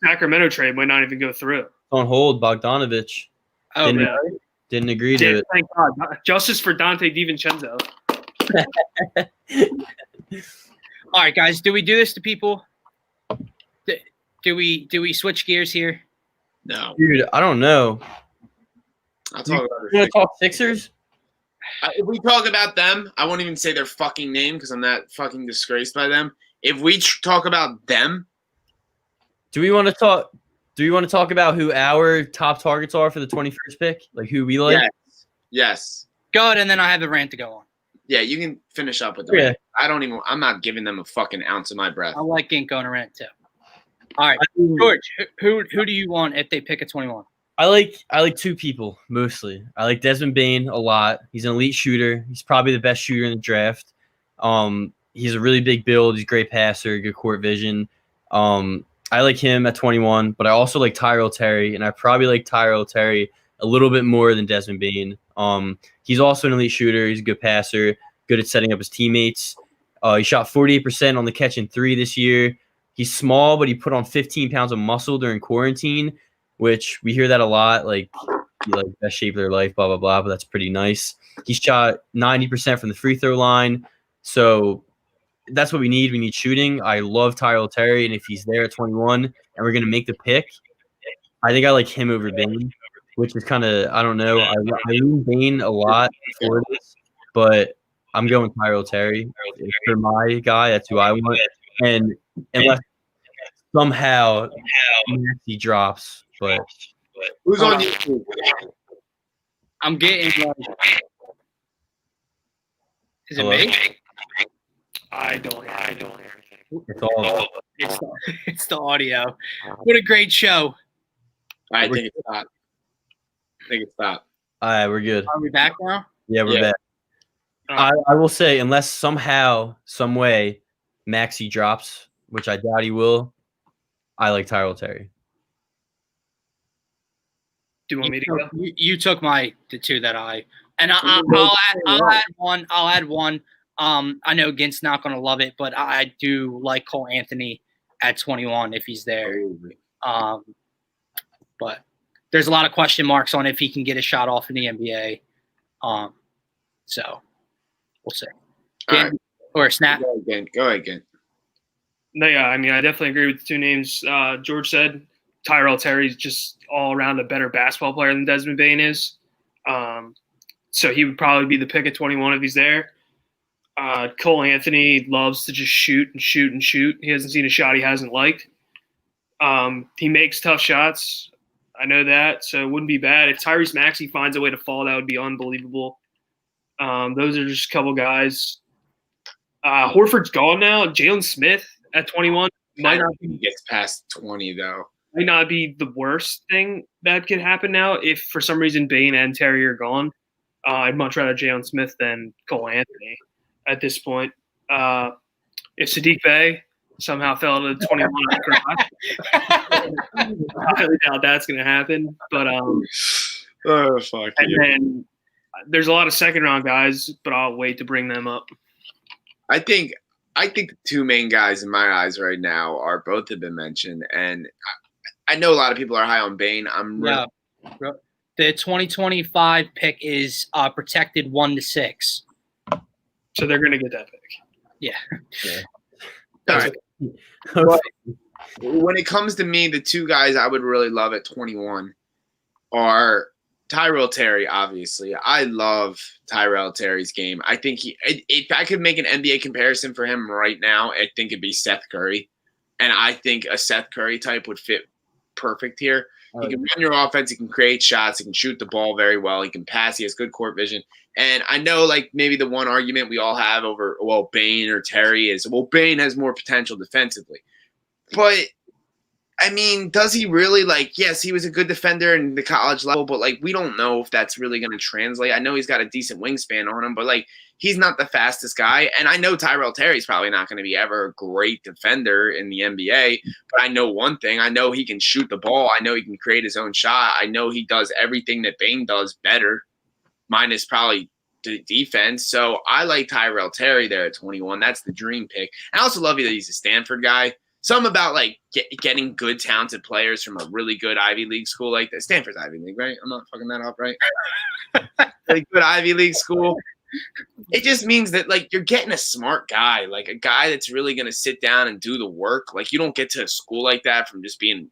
Sacramento trade might not even go through. On hold, Bogdanovich. Oh, man. Didn't agree to it. Thank God. Justice for Dante DiVincenzo. All right, guys. Do we do this to people? Do we switch gears here? No. Dude, I don't know. I'll You talk about want the to talk Sixers? If we talk about them, I won't even say their fucking name because I'm not fucking disgraced by them. If we talk about them, Do we want to talk? Do you want to talk about who our top targets are for the 21st pick? Like who we like? yes. Go ahead, and then I have a rant to go on. Yeah, you can finish up with the Yeah. rant. I'm not giving them a fucking ounce of my breath. I like Gink going a rant too. All right, I mean, George, who do you want if they pick a 21? I like two people mostly. I like Desmond Bane a lot. He's an elite shooter. He's probably the best shooter in the draft. He's a really big build. He's a great passer, good court vision. I like him at 21, but I also like Tyrell Terry, and I probably like Tyrell Terry a little bit more than Desmond Bane. He's also an elite shooter. He's a good passer, good at setting up his teammates. He shot 48% on the catch and three this year. He's small, but he put on 15 pounds of muscle during quarantine, which we hear that a lot, like best shape of their life, blah, blah, blah, but that's pretty nice. He shot 90% from the free throw line. So that's what we need. We need shooting. I love Tyrell Terry, and if he's there at 21 and we're going to make the pick, I think I like him over Bane, which is kind of, I don't know. I lean Bane a lot before this, but I'm going Tyrell Terry. For my guy, that's who I want. And unless somehow he drops, but Who's on YouTube? I'm getting like, is it Hello? me? I don't hear anything. it's all It's the audio. What a great show. I think it's not. all right. We're good. Are we back now? Yeah, we're Yeah. back. I will say, unless somehow, some way, Maxey drops, which I doubt he will, I like Tyrell Terry. Do you want me to go? You took the two that I'll add one. I know Gint's not going to love it, but I do like Cole Anthony at 21 if he's there. But there's a lot of question marks on if he can get a shot off in the NBA. So we'll see. All right. Or snap. Go again. No, yeah, I mean, I definitely agree with the two names George said. Tyrell Terry's just all around a better basketball player than Desmond Bane is. So he would probably be the pick at 21 if he's there. Cole Anthony loves to just shoot and shoot and shoot. He hasn't seen a shot he hasn't liked. He makes tough shots. I know that, so it wouldn't be bad. If Tyrese Maxey finds a way to fall, that would be unbelievable. Those are just a couple guys. Horford's gone now. Jalen Smith at 21 Might not be gets past 20 though. Might not be the worst thing that could happen now if for some reason Bane and Terry are gone. I'd much rather Jalen Smith than Cole Anthony at this point. If Sadiq Bey somehow fell to 21 I highly doubt that's going to happen. But Oh fuck. and then there's a lot of second round guys, but I'll wait to bring them up. I think the two main guys in my eyes right now are both have been mentioned, and I know a lot of people are high on Bane. The 2025 pick is protected 1 to 6. So they're going to get that pick. Yeah. All right. But when it comes to me, the two guys I would really love at 21 are Tyrell Terry, obviously. I love Tyrell Terry's game. I think if I could make an NBA comparison for him right now, I think it'd be Seth Curry. And I think a Seth Curry type would fit perfect here. He can run your offense. He can create shots. He can shoot the ball very well. He can pass. He has good court vision. And I know, like, maybe the one argument we all have over, well, Bane or Terry is, well, Bane has more potential defensively. But, I mean, does he really, like, yes, he was a good defender in the college level, but, like, we don't know if that's really going to translate. I know he's got a decent wingspan on him, but, like, he's not the fastest guy. And I know Tyrell Terry's probably not going to be ever a great defender in the NBA, but I know one thing. I know he can shoot the ball. I know he can create his own shot. I know he does everything that Bane does better, minus probably the defense. So I like Tyrell Terry there at 21. That's the dream pick. I also love that he's a Stanford guy. Something about, like, getting good, talented players from a really good Ivy League school like that. Stanford's Ivy League, right? I'm not fucking that up, right? Really good Ivy League school. it just means that, like, you're getting a smart guy, like a guy that's really going to sit down and do the work. Like, you don't get to a school like that from just being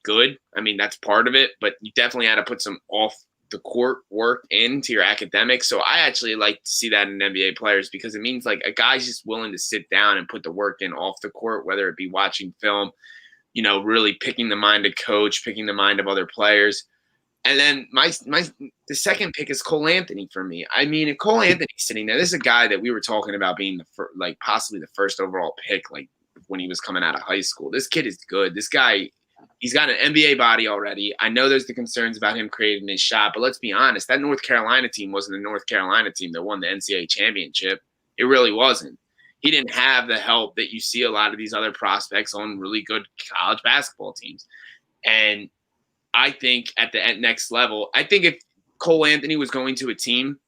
good. I mean, that's part of it, but you definitely had to put some off the court work into your academics. So I actually like to see that in NBA players, because it means like a guy's just willing to sit down and put the work in off the court, whether it be watching film, you know, really picking the mind of coach, picking the mind of other players. And then the second pick is Cole Anthony for me. I mean, if Cole Anthony's sitting there, this is a guy that we were talking about being possibly the first overall pick, like when he was coming out of high school. This kid is good. This guy, he's got an NBA body already. I know there's the concerns about him creating his shot, but let's be honest, that North Carolina team wasn't the North Carolina team that won the NCAA championship. It really wasn't. He didn't have the help that you see a lot of these other prospects on really good college basketball teams. And I think at the next level, I think if Cole Anthony was going to a team,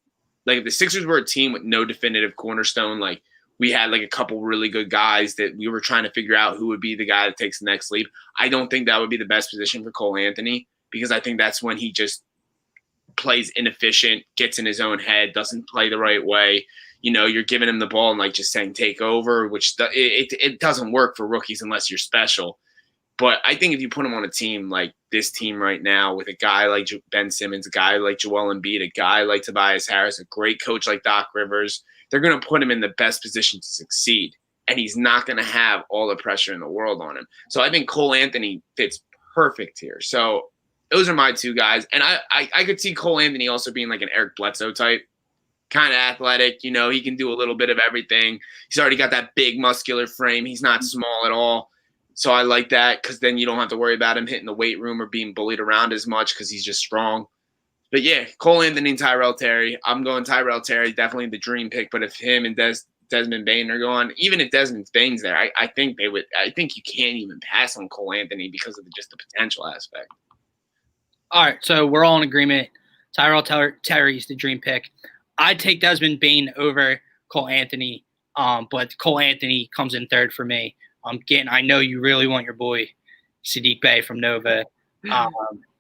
like if the Sixers were a team with no definitive cornerstone, like we had like a couple really good guys that we were trying to figure out who would be the guy that takes the next leap, I don't think that would be the best position for Cole Anthony, because I think that's when he just plays inefficient, gets in his own head, doesn't play the right way. You know, you're giving him the ball and like just saying take over, which it doesn't work for rookies unless you're special. But I think if you put him on a team like this team right now with a guy like Ben Simmons, a guy like Joel Embiid, a guy like Tobias Harris, a great coach like Doc Rivers, they're going to put him in the best position to succeed. And he's not going to have all the pressure in the world on him. So I think Cole Anthony fits perfect here. So those are my two guys. And I could see Cole Anthony also being like an Eric Bledsoe type, kind of athletic. You know, he can do a little bit of everything. He's already got that big muscular frame. He's not small at all. So I like that, because then you don't have to worry about him hitting the weight room or being bullied around as much, because he's just strong. But yeah, Cole Anthony and Tyrell Terry. I'm going Tyrell Terry, definitely the dream pick. But if him and Desmond Bane are going, even if Desmond Bane's there, I think they would. I think you can't even pass on Cole Anthony because of just the potential aspect. All right, so we're all in agreement. Tyrell Terry is the dream pick. I'd take Desmond Bane over Cole Anthony, but Cole Anthony comes in third for me. I know you really want your boy Sadiq Bey from Nova.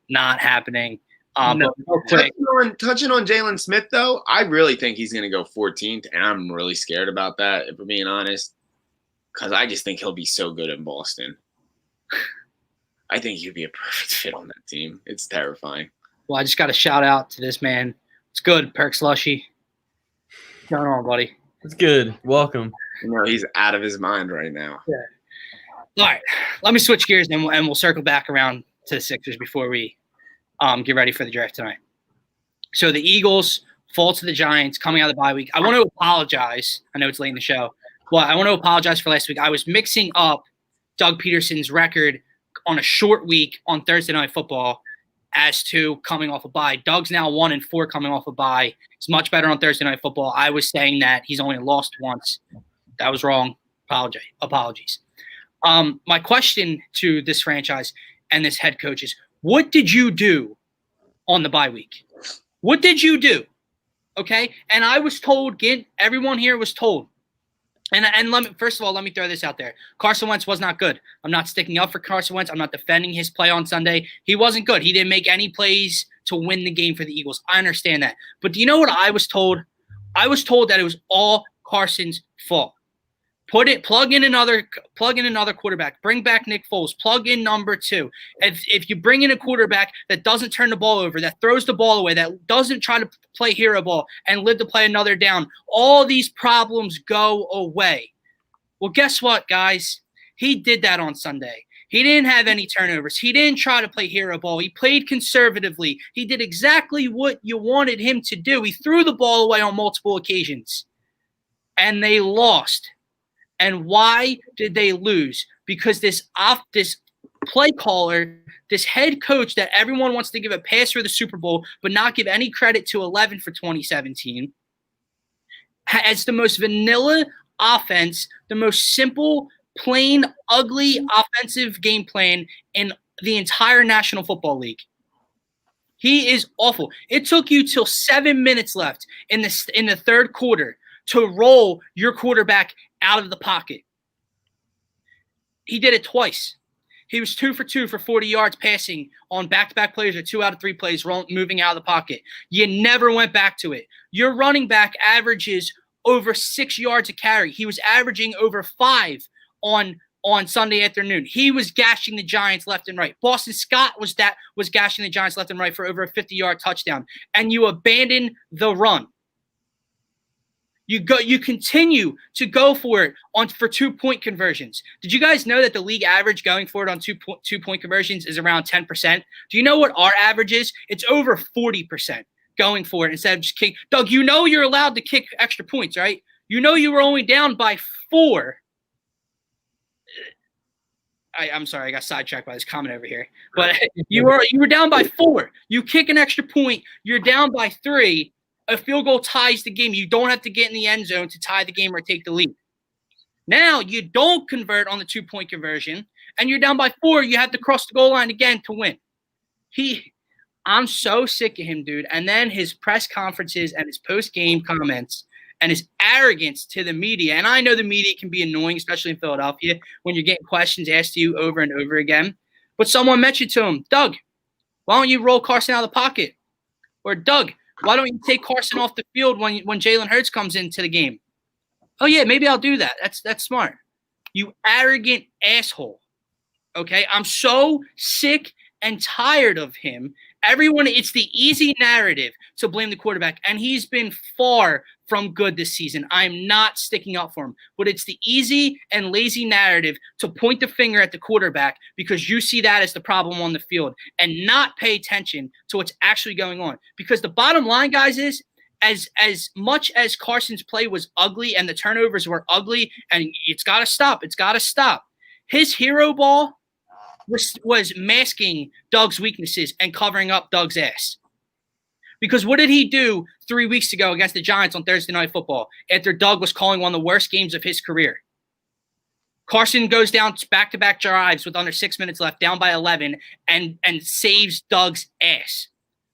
Not happening. No. But real quick, Touching on Jalen Smith, though, I really think he's going to go 14th, and I'm really scared about that, if we're being honest, because I just think he'll be so good in Boston. I think he'd be a perfect fit on that team. It's terrifying. well, I just got a shout out to this man. It's good, Perk Slushy. What's going on, buddy? It's good. Welcome. You know, he's out of his mind right now. Yeah. All right, let me switch gears and we'll circle back around to the Sixers before we get ready for the draft tonight. So the Eagles fall to the Giants coming out of the bye week. I want to apologize. I know it's late in the show, but I want to apologize for last week. I was mixing up Doug Peterson's record on a short week on Thursday Night Football as to coming off a bye. Doug's now 1-4 coming off a bye. He's much better on Thursday Night Football. I was saying that he's only lost once. That was wrong. Apologies. My question to this franchise and this head coach is, what did you do on the bye week? What did you do? Okay? And I was told, everyone here was told. And first of all, let me throw this out there. Carson Wentz was not good. I'm not sticking up for Carson Wentz. I'm not defending his play on Sunday. He wasn't good. He didn't make any plays to win the game for the Eagles. I understand that. But do you know what I was told? I was told that it was all Carson's fault. Plug in another quarterback. Bring back Nick Foles. Plug in number 2. If you bring in a quarterback that doesn't turn the ball over, that throws the ball away, that doesn't try to play hero ball and live to play another down, all these problems go away. Well, guess what, guys? He did that on Sunday. He didn't have any turnovers. He didn't try to play hero ball. He played conservatively. He did exactly what you wanted him to do. He threw the ball away on multiple occasions, and they lost. And why did they lose? Because this play caller, this head coach that everyone wants to give a pass for the Super Bowl, but not give any credit to 11 for 2017, has the most vanilla offense, the most simple, plain, ugly offensive game plan in the entire National Football League. He is awful. It took you till 7 minutes left in the third quarter to roll your quarterback out of the pocket. He did it twice. He was 2 for 2 for 40 yards passing on back-to-back plays or 2 out of 3 plays moving out of the pocket. You never went back to it. Your running back averages over 6 yards a carry. He was averaging over 5 on Sunday afternoon. He was gashing the Giants left and right. Boston Scott was gashing the Giants left and right for over a 50-yard touchdown. And you abandon the run. You continue to go for it for 2-point conversions. Did you guys know that the league average going for it on two-point conversions is around 10%? Do you know what our average is? It's over 40% going for it instead of just kick. Doug, you know you're allowed to kick extra points, right? You know you were only down by 4. I'm sorry, I got sidetracked by this comment over here. But you were down by 4. You kick an extra point, you're down by 3. A field goal ties the game. You don't have to get in the end zone to tie the game or take the lead. Now you don't convert on the 2-point conversion, and you're down by 4. You have to cross the goal line again to win. I'm so sick of him, dude. And then his press conferences and his post-game comments and his arrogance to the media. And I know the media can be annoying, especially in Philadelphia, when you're getting questions asked to you over and over again. But someone mentioned to him, Doug, why don't you roll Carson out of the pocket? Or Doug, why don't you take Carson off the field when Jalen Hurts comes into the game? Oh, yeah, maybe I'll do that. That's smart. You arrogant asshole. Okay? I'm so sick and tired of him. It's the easy narrative to blame the quarterback, and he's been far from good this season. I'm not sticking up for him, but it's the easy and lazy narrative to point the finger at the quarterback because you see that as the problem on the field and not pay attention to what's actually going on. Because the bottom line, guys, is as much as Carson's play was ugly and the turnovers were ugly, and it's got to stop. It's got to stop. His hero ball was masking Doug's weaknesses and covering up Doug's ass. Because what did he do 3 weeks ago against the Giants on Thursday Night Football after Doug was calling one of the worst games of his career? Carson goes down back-to-back drives with under 6 minutes left, down by 11, and saves Doug's ass.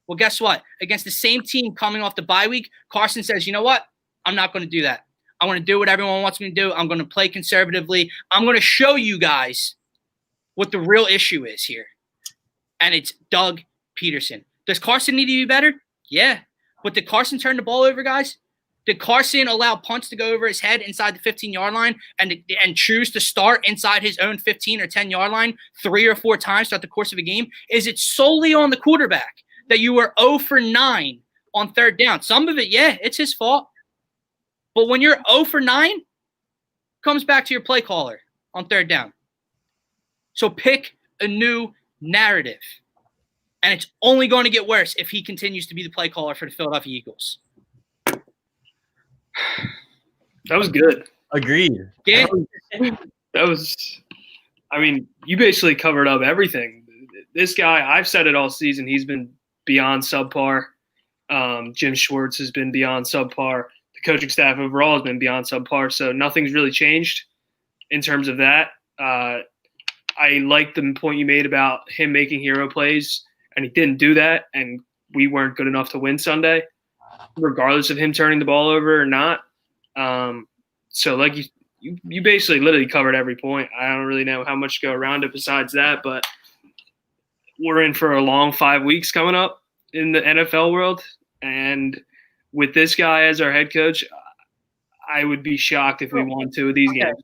Well, guess what? Against the same team coming off the bye week, Carson says, you know what? I'm not going to do that. I want to do what everyone wants me to do. I'm going to play conservatively. I'm going to show you guys what the real issue is here. And it's Doug Peterson. Does Carson need to be better? Yeah. But did Carson turn the ball over, guys? Did Carson allow punts to go over his head inside the 15-yard line and choose to start inside his own 15 or 10-yard line 3 or 4 times throughout the course of a game? Is it solely on the quarterback that you were 0 for 9 on third down? Some of it, yeah, it's his fault. But when you're 0 for 9, comes back to your play caller on third down. So pick a new narrative. And it's only going to get worse if he continues to be the play caller for the Philadelphia Eagles. That was good. Agreed. Yeah. That was – I mean, you basically covered up everything. This guy, I've said it all season, he's been beyond subpar. Jim Schwartz has been beyond subpar. The coaching staff overall has been beyond subpar. So nothing's really changed in terms of that. I like the point you made about him making hero plays, and he didn't do that, and we weren't good enough to win Sunday, regardless of him turning the ball over or not. So, like you basically literally covered every point. I don't really know how much to go around it besides that, but we're in for a long 5 weeks coming up in the NFL world, and with this guy as our head coach, I would be shocked if we won 2 of these games.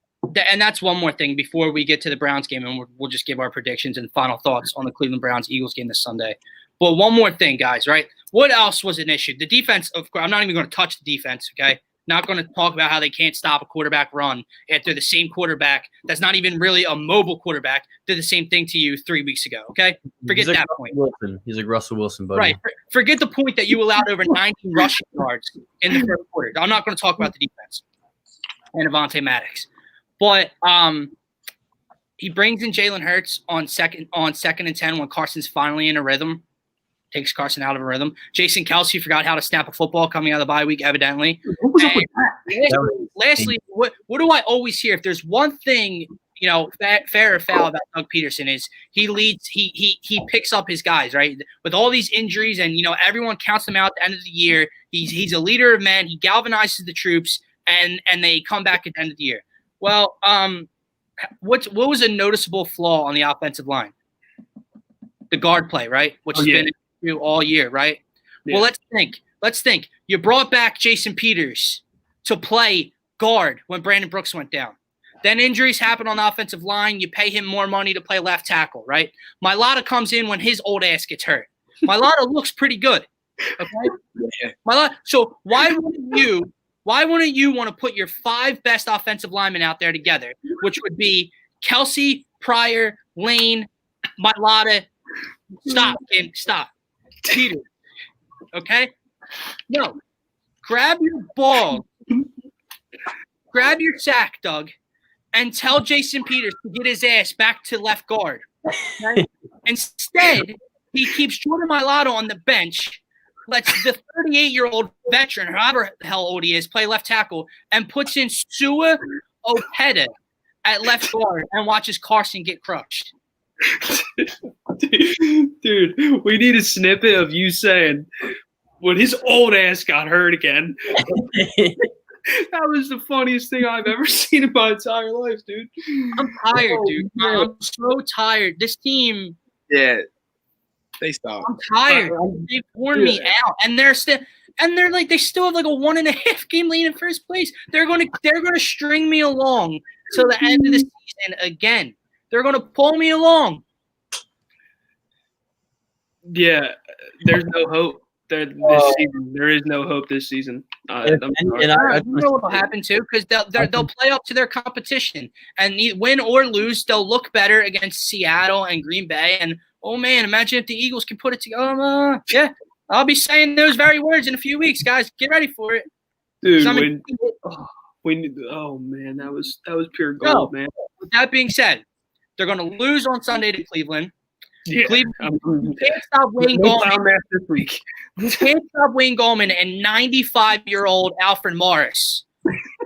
And that's one more thing before we get to the Browns game, and we'll just give our predictions and final thoughts on the Cleveland Browns-Eagles game this Sunday. But one more thing, guys, right? What else was an issue? The defense, of course, I'm not even going to touch the defense, okay? Not going to talk about how they can't stop a quarterback run after the same quarterback that's not even really a mobile quarterback did the same thing to you 3 weeks ago, okay? Forget that point. Wilson. He's like Russell Wilson, buddy. Right. Forget the point that you allowed over 19 rushing yards in the first quarter. I'm not going to talk about the defense and Avonte Maddox. But he brings in Jalen Hurts on second and 10 when Carson's finally in a rhythm. Takes Carson out of a rhythm. Jason Kelce forgot how to snap a football coming out of the bye week, evidently. What was up with that? Lastly, what do I always hear? If there's one thing, fair or foul about Doug Peterson is he leads, he picks up his guys, right? With all these injuries and, everyone counts them out at the end of the year. He's a leader of men. He galvanizes the troops and they come back at the end of the year. Well, what was a noticeable flaw on the offensive line? The guard play, right? Which has been an issue all year, right? Yeah. Well, let's think. You brought back Jason Peters to play guard when Brandon Brooks went down. Then injuries happen on the offensive line. You pay him more money to play left tackle, right? Mailata comes in when his old ass gets hurt. Mailata looks pretty good. Okay? So why wouldn't you want to put your 5 best offensive linemen out there together, which would be Kelsey, Pryor, Lane, Mailata. Stop. Peter. Okay? No. Grab your ball. Grab your sack, Doug, and tell Jason Peters to get his ass back to left guard. Okay? Instead, he keeps Jordan Mailata on the bench, lets the 38-year-old veteran, however the hell old he is, play left tackle, and puts in Sua Opeta at left guard and watches Carson get crushed. Dude, we need a snippet of you saying when his old ass got hurt again. That was the funniest thing I've ever seen in my entire life, dude. I'm tired, dude. I'm so tired. This team. Yeah, they stop. I'm tired. They've worn me out, and they still have like a 1.5 game lead in first place. They're gonna string me along till the end of the season again. They're gonna pull me along. Yeah, there's no hope. This season, there is no hope this season. I know what will happen too, because they'll play up to their competition, and win or lose, they'll look better against Seattle and Green Bay. And oh man, imagine if the Eagles can put it together. Yeah, I'll be saying those very words in a few weeks, guys. Get ready for it, dude. Oh man, that was pure gold, man. With that being said, they're going to lose on Sunday to Cleveland. Yeah. You can't stop Wayne Gallman this week. You can't stop Wayne Gallman and 95-year-old Alfred Morris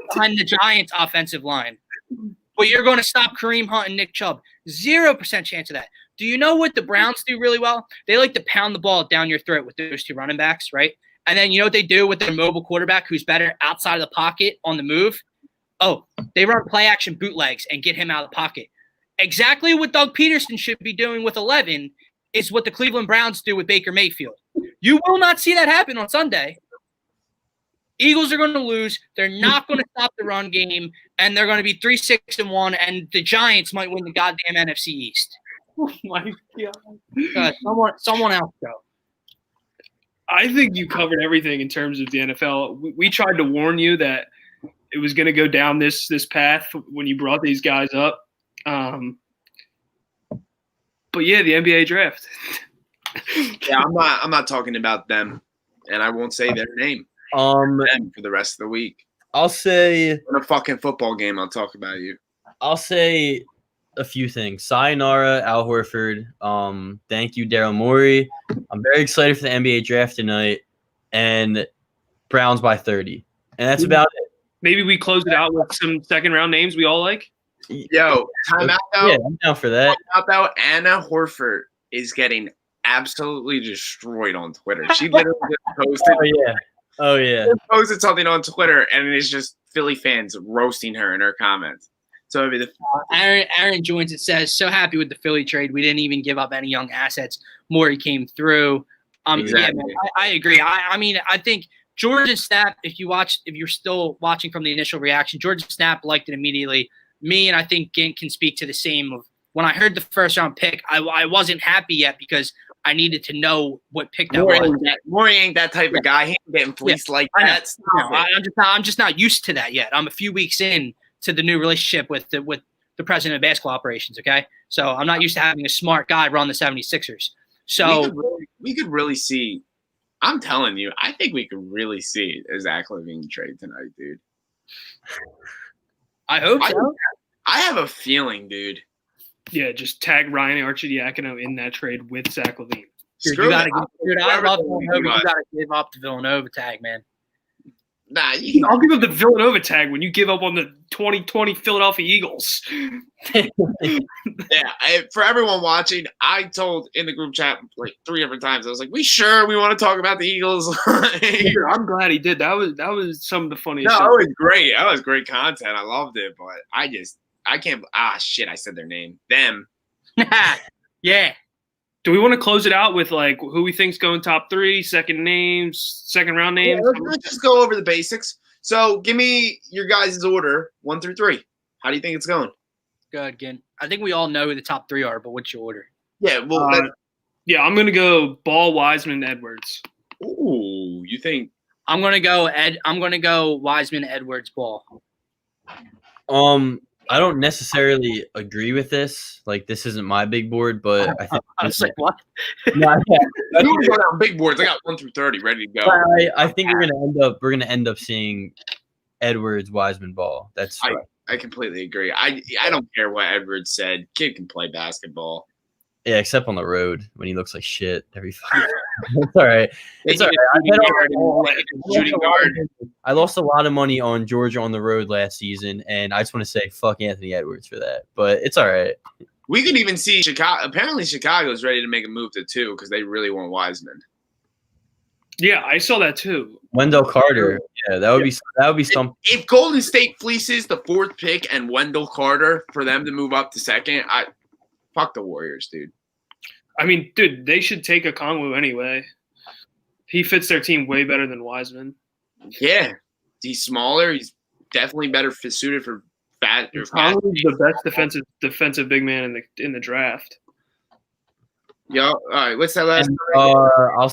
behind the Giants' offensive line. But you're going to stop Kareem Hunt and Nick Chubb. 0% chance of that. Do you know what the Browns do really well? They like to pound the ball down your throat with those 2 running backs, right? And then you know what they do with their mobile quarterback who's better outside of the pocket on the move? Oh, they run play-action bootlegs and get him out of the pocket. Exactly what Doug Peterson should be doing with 11 is what the Cleveland Browns do with Baker Mayfield. You will not see that happen on Sunday. Eagles are going to lose. They're not going to stop the run game, and they're going to be 3-6-1, and the Giants might win the goddamn NFC East. Oh, my God. Someone else go. I think you covered everything in terms of the NFL. We tried to warn you that it was going to go down this path when you brought these guys up. But yeah, the NBA draft. Yeah, I'm not talking about them, and I won't say their name. Them for the rest of the week. I'll say in a fucking football game, I'll talk about you. I'll say a few things. Sayonara, Al Horford. Thank you, Daryl Morey. I'm very excited for the NBA draft tonight, and Browns by 30, and that's about it. Maybe we close it out with some second round names we all like. Yo, timeout though. Yeah, I'm down for that. Timeout though. Anna Horford is getting absolutely destroyed on Twitter. She literally just posted. Oh yeah. Posted something on Twitter, and it's just Philly fans roasting her in her comments. So I mean, Aaron joins. It says, "So happy with the Philly trade. We didn't even give up any young assets. Morey came through." Exactly. Yeah, man, I agree. I mean, I think Jordan Snap. If you're still watching from the initial reaction, Jordan Snap liked it immediately. Me and I think Gint can speak to the same. Of when I heard the first round pick, I wasn't happy yet because I needed to know what pick that was. Morey ain't that type of guy. He ain't getting fleeced like that. I'm just not used to that yet. I'm a few weeks in to the new relationship with the president of basketball operations. Okay, so I'm not used to having a smart guy run the 76ers. So we could really see. I'm telling you, I think we could really see a Zach LaVine trade tonight, dude. I hope so. I have a feeling, dude. Yeah, just tag Ryan Arcidiacono in that trade with Zach LaVine. Dude, I love Villanova. You got to give up the Villanova tag, man. Nah, I'll give up the Villanova tag when you give up on the 2020 Philadelphia Eagles. Yeah, for everyone watching, I told in the group chat like 3 different times. I was like, "We sure we want to talk about the Eagles?" Dude, I'm glad he did. That was some of the funniest. No, it was great. That was great content. I loved it, but I I can't. Shit! I said their name. Them. Yeah. Do we want to close it out with like who we think's going top 3, second round names? Yeah, let's just go over the basics. So give me your guys' order 1 through 3. How do you think it's going? Good again. I think we all know who the top 3 are, but what's your order? Yeah. Well. I'm gonna go Ball, Wiseman, Edwards. Ooh, you think? I'm gonna go Wiseman, Edwards, Ball. I don't necessarily agree with this. Like, this isn't my big board, but I think I was like, what? No, yeah. You want to go down big boards? I got 1 through 30 ready to go. I think we're gonna end up seeing Edwards, Wiseman, Ball. That's right. I completely agree. I don't care what Edwards said. Kid can play basketball. Yeah, except on the road when he looks like shit every fight. It's all right. It's all right. Shooting guard. I lost a lot of money on Georgia on the road last season, and I just want to say fuck Anthony Edwards for that. But it's all right. We could even see Chicago. Apparently, Chicago's ready to make a move to 2 because they really want Wiseman. Yeah, I saw that too. Wendell Carter. Yeah, that would be something. If Golden State fleeces the 4th pick and Wendell Carter for them to move up to 2nd, fuck the Warriors, dude. I mean, dude, they should take a Okongwu anyway. He fits their team way better than Wiseman. Yeah, he's smaller. He's definitely better suited for fat. Okongwu's the best defensive big man in the draft. Yo, all right. What's that last? I'll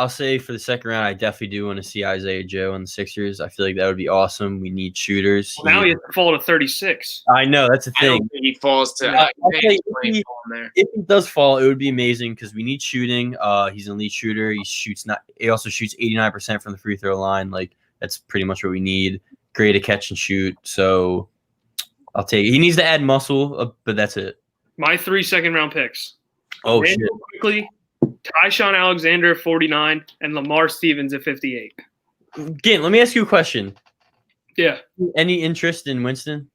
say for the second round, I definitely do want to see Isaiah Joe on the Sixers. I feel like that would be awesome. We need shooters. Well, now he has to fall to 36. I know that's the I thing. don't think he falls to. If he does fall, it would be amazing because we need shooting. He's an elite shooter. He also shoots 89% from the free throw line. Like, that's pretty much what we need. Great at catch and shoot. So I'll take it. He needs to add muscle, but that's it. My 3 second-round picks. Oh, shit. Quickly, Tyshawn Alexander, 49, and Lamar Stevens at 58. Again, let me ask you a question. Yeah. Any interest in Winston?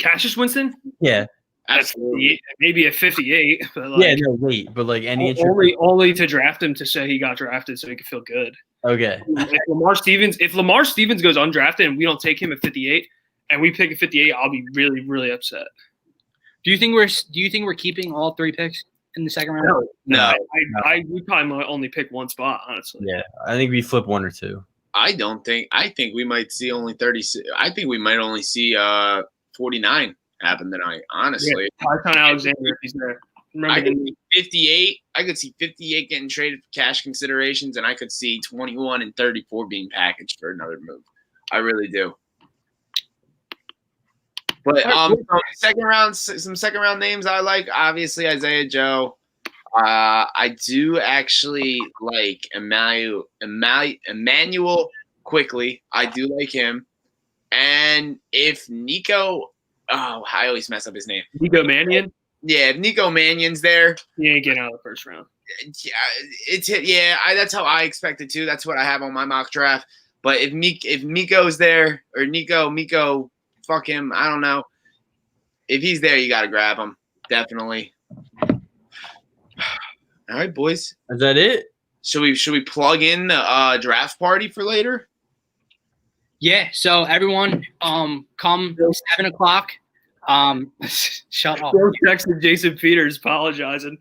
Cassius Winston? Yeah. Absolutely. Maybe at 58. But like, Yeah, no, wait. But, like, any interest? Only to draft him to say he got drafted so he could feel good. Okay. If Lamar Stevens goes undrafted and we don't take him at 58 and we pick at 58, I'll be really, really upset. Do you think we're keeping all 3 picks in the second round? No. We probably might only pick one spot, honestly. Yeah, I think we flip 1 or 2. I think we might see only 36. I think we might only see 49 happen tonight. Honestly, Tyshawn Alexander if he's there. I could see 58. I could see 58 getting traded for cash considerations, and I could see 21 and 34 being packaged for another move. I really do. But some second round names I like. Obviously, Isaiah Joe. I do actually like Emmanuel quickly. I do like him. And if Nico, I always mess up his name. Nico Mannion? Yeah, if Nico Mannion's there, he ain't getting out of the first round. Yeah, that's how I expect it too. That's what I have on my mock draft. But if Miko's there or Miko, fuck him. I don't know. If he's there, you got to grab him. Definitely. All right, boys. Is that it? Should we plug in the draft party for later? Yeah. So everyone, come 7:00. Shut up. Joe texted Jason Peters apologizing.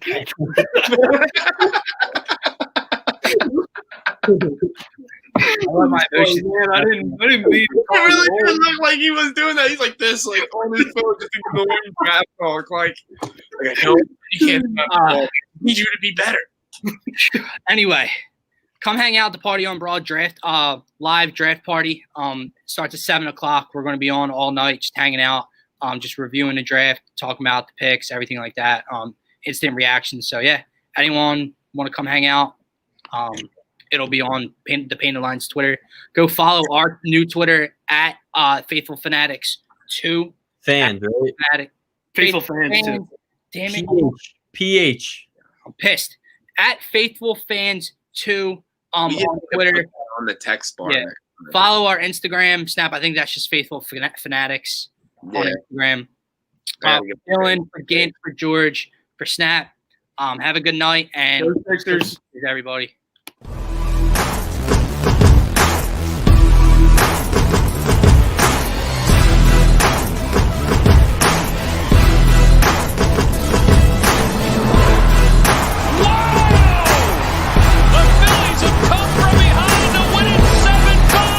My emotions. Man, I didn't mean It really did look like he was doing that. He's like this, like on his phone, just ignoring draft talk. Like no, you can't. I need you to be better. Anyway, come hang out at the Party on Broad draft, live draft party. Starts at 7:00. We're going to be on all night, just hanging out, just reviewing the draft, talking about the picks, everything like that. Instant reactions. So yeah, anyone want to come hang out? It'll be on the Painted Lines Twitter. Go follow our new Twitter at Phaithful Fanatics 2. Fans, right? Faithful fans too. Damn it. PH. I'm pissed. At Faithful Fans 2 on Twitter. On the text bar. Yeah. Follow our Instagram, Snap. I think that's just Faithful Fanatics on Instagram. For Dylan, for Gint, for George, for Snap. Have a good night and Go Sixers. everybody.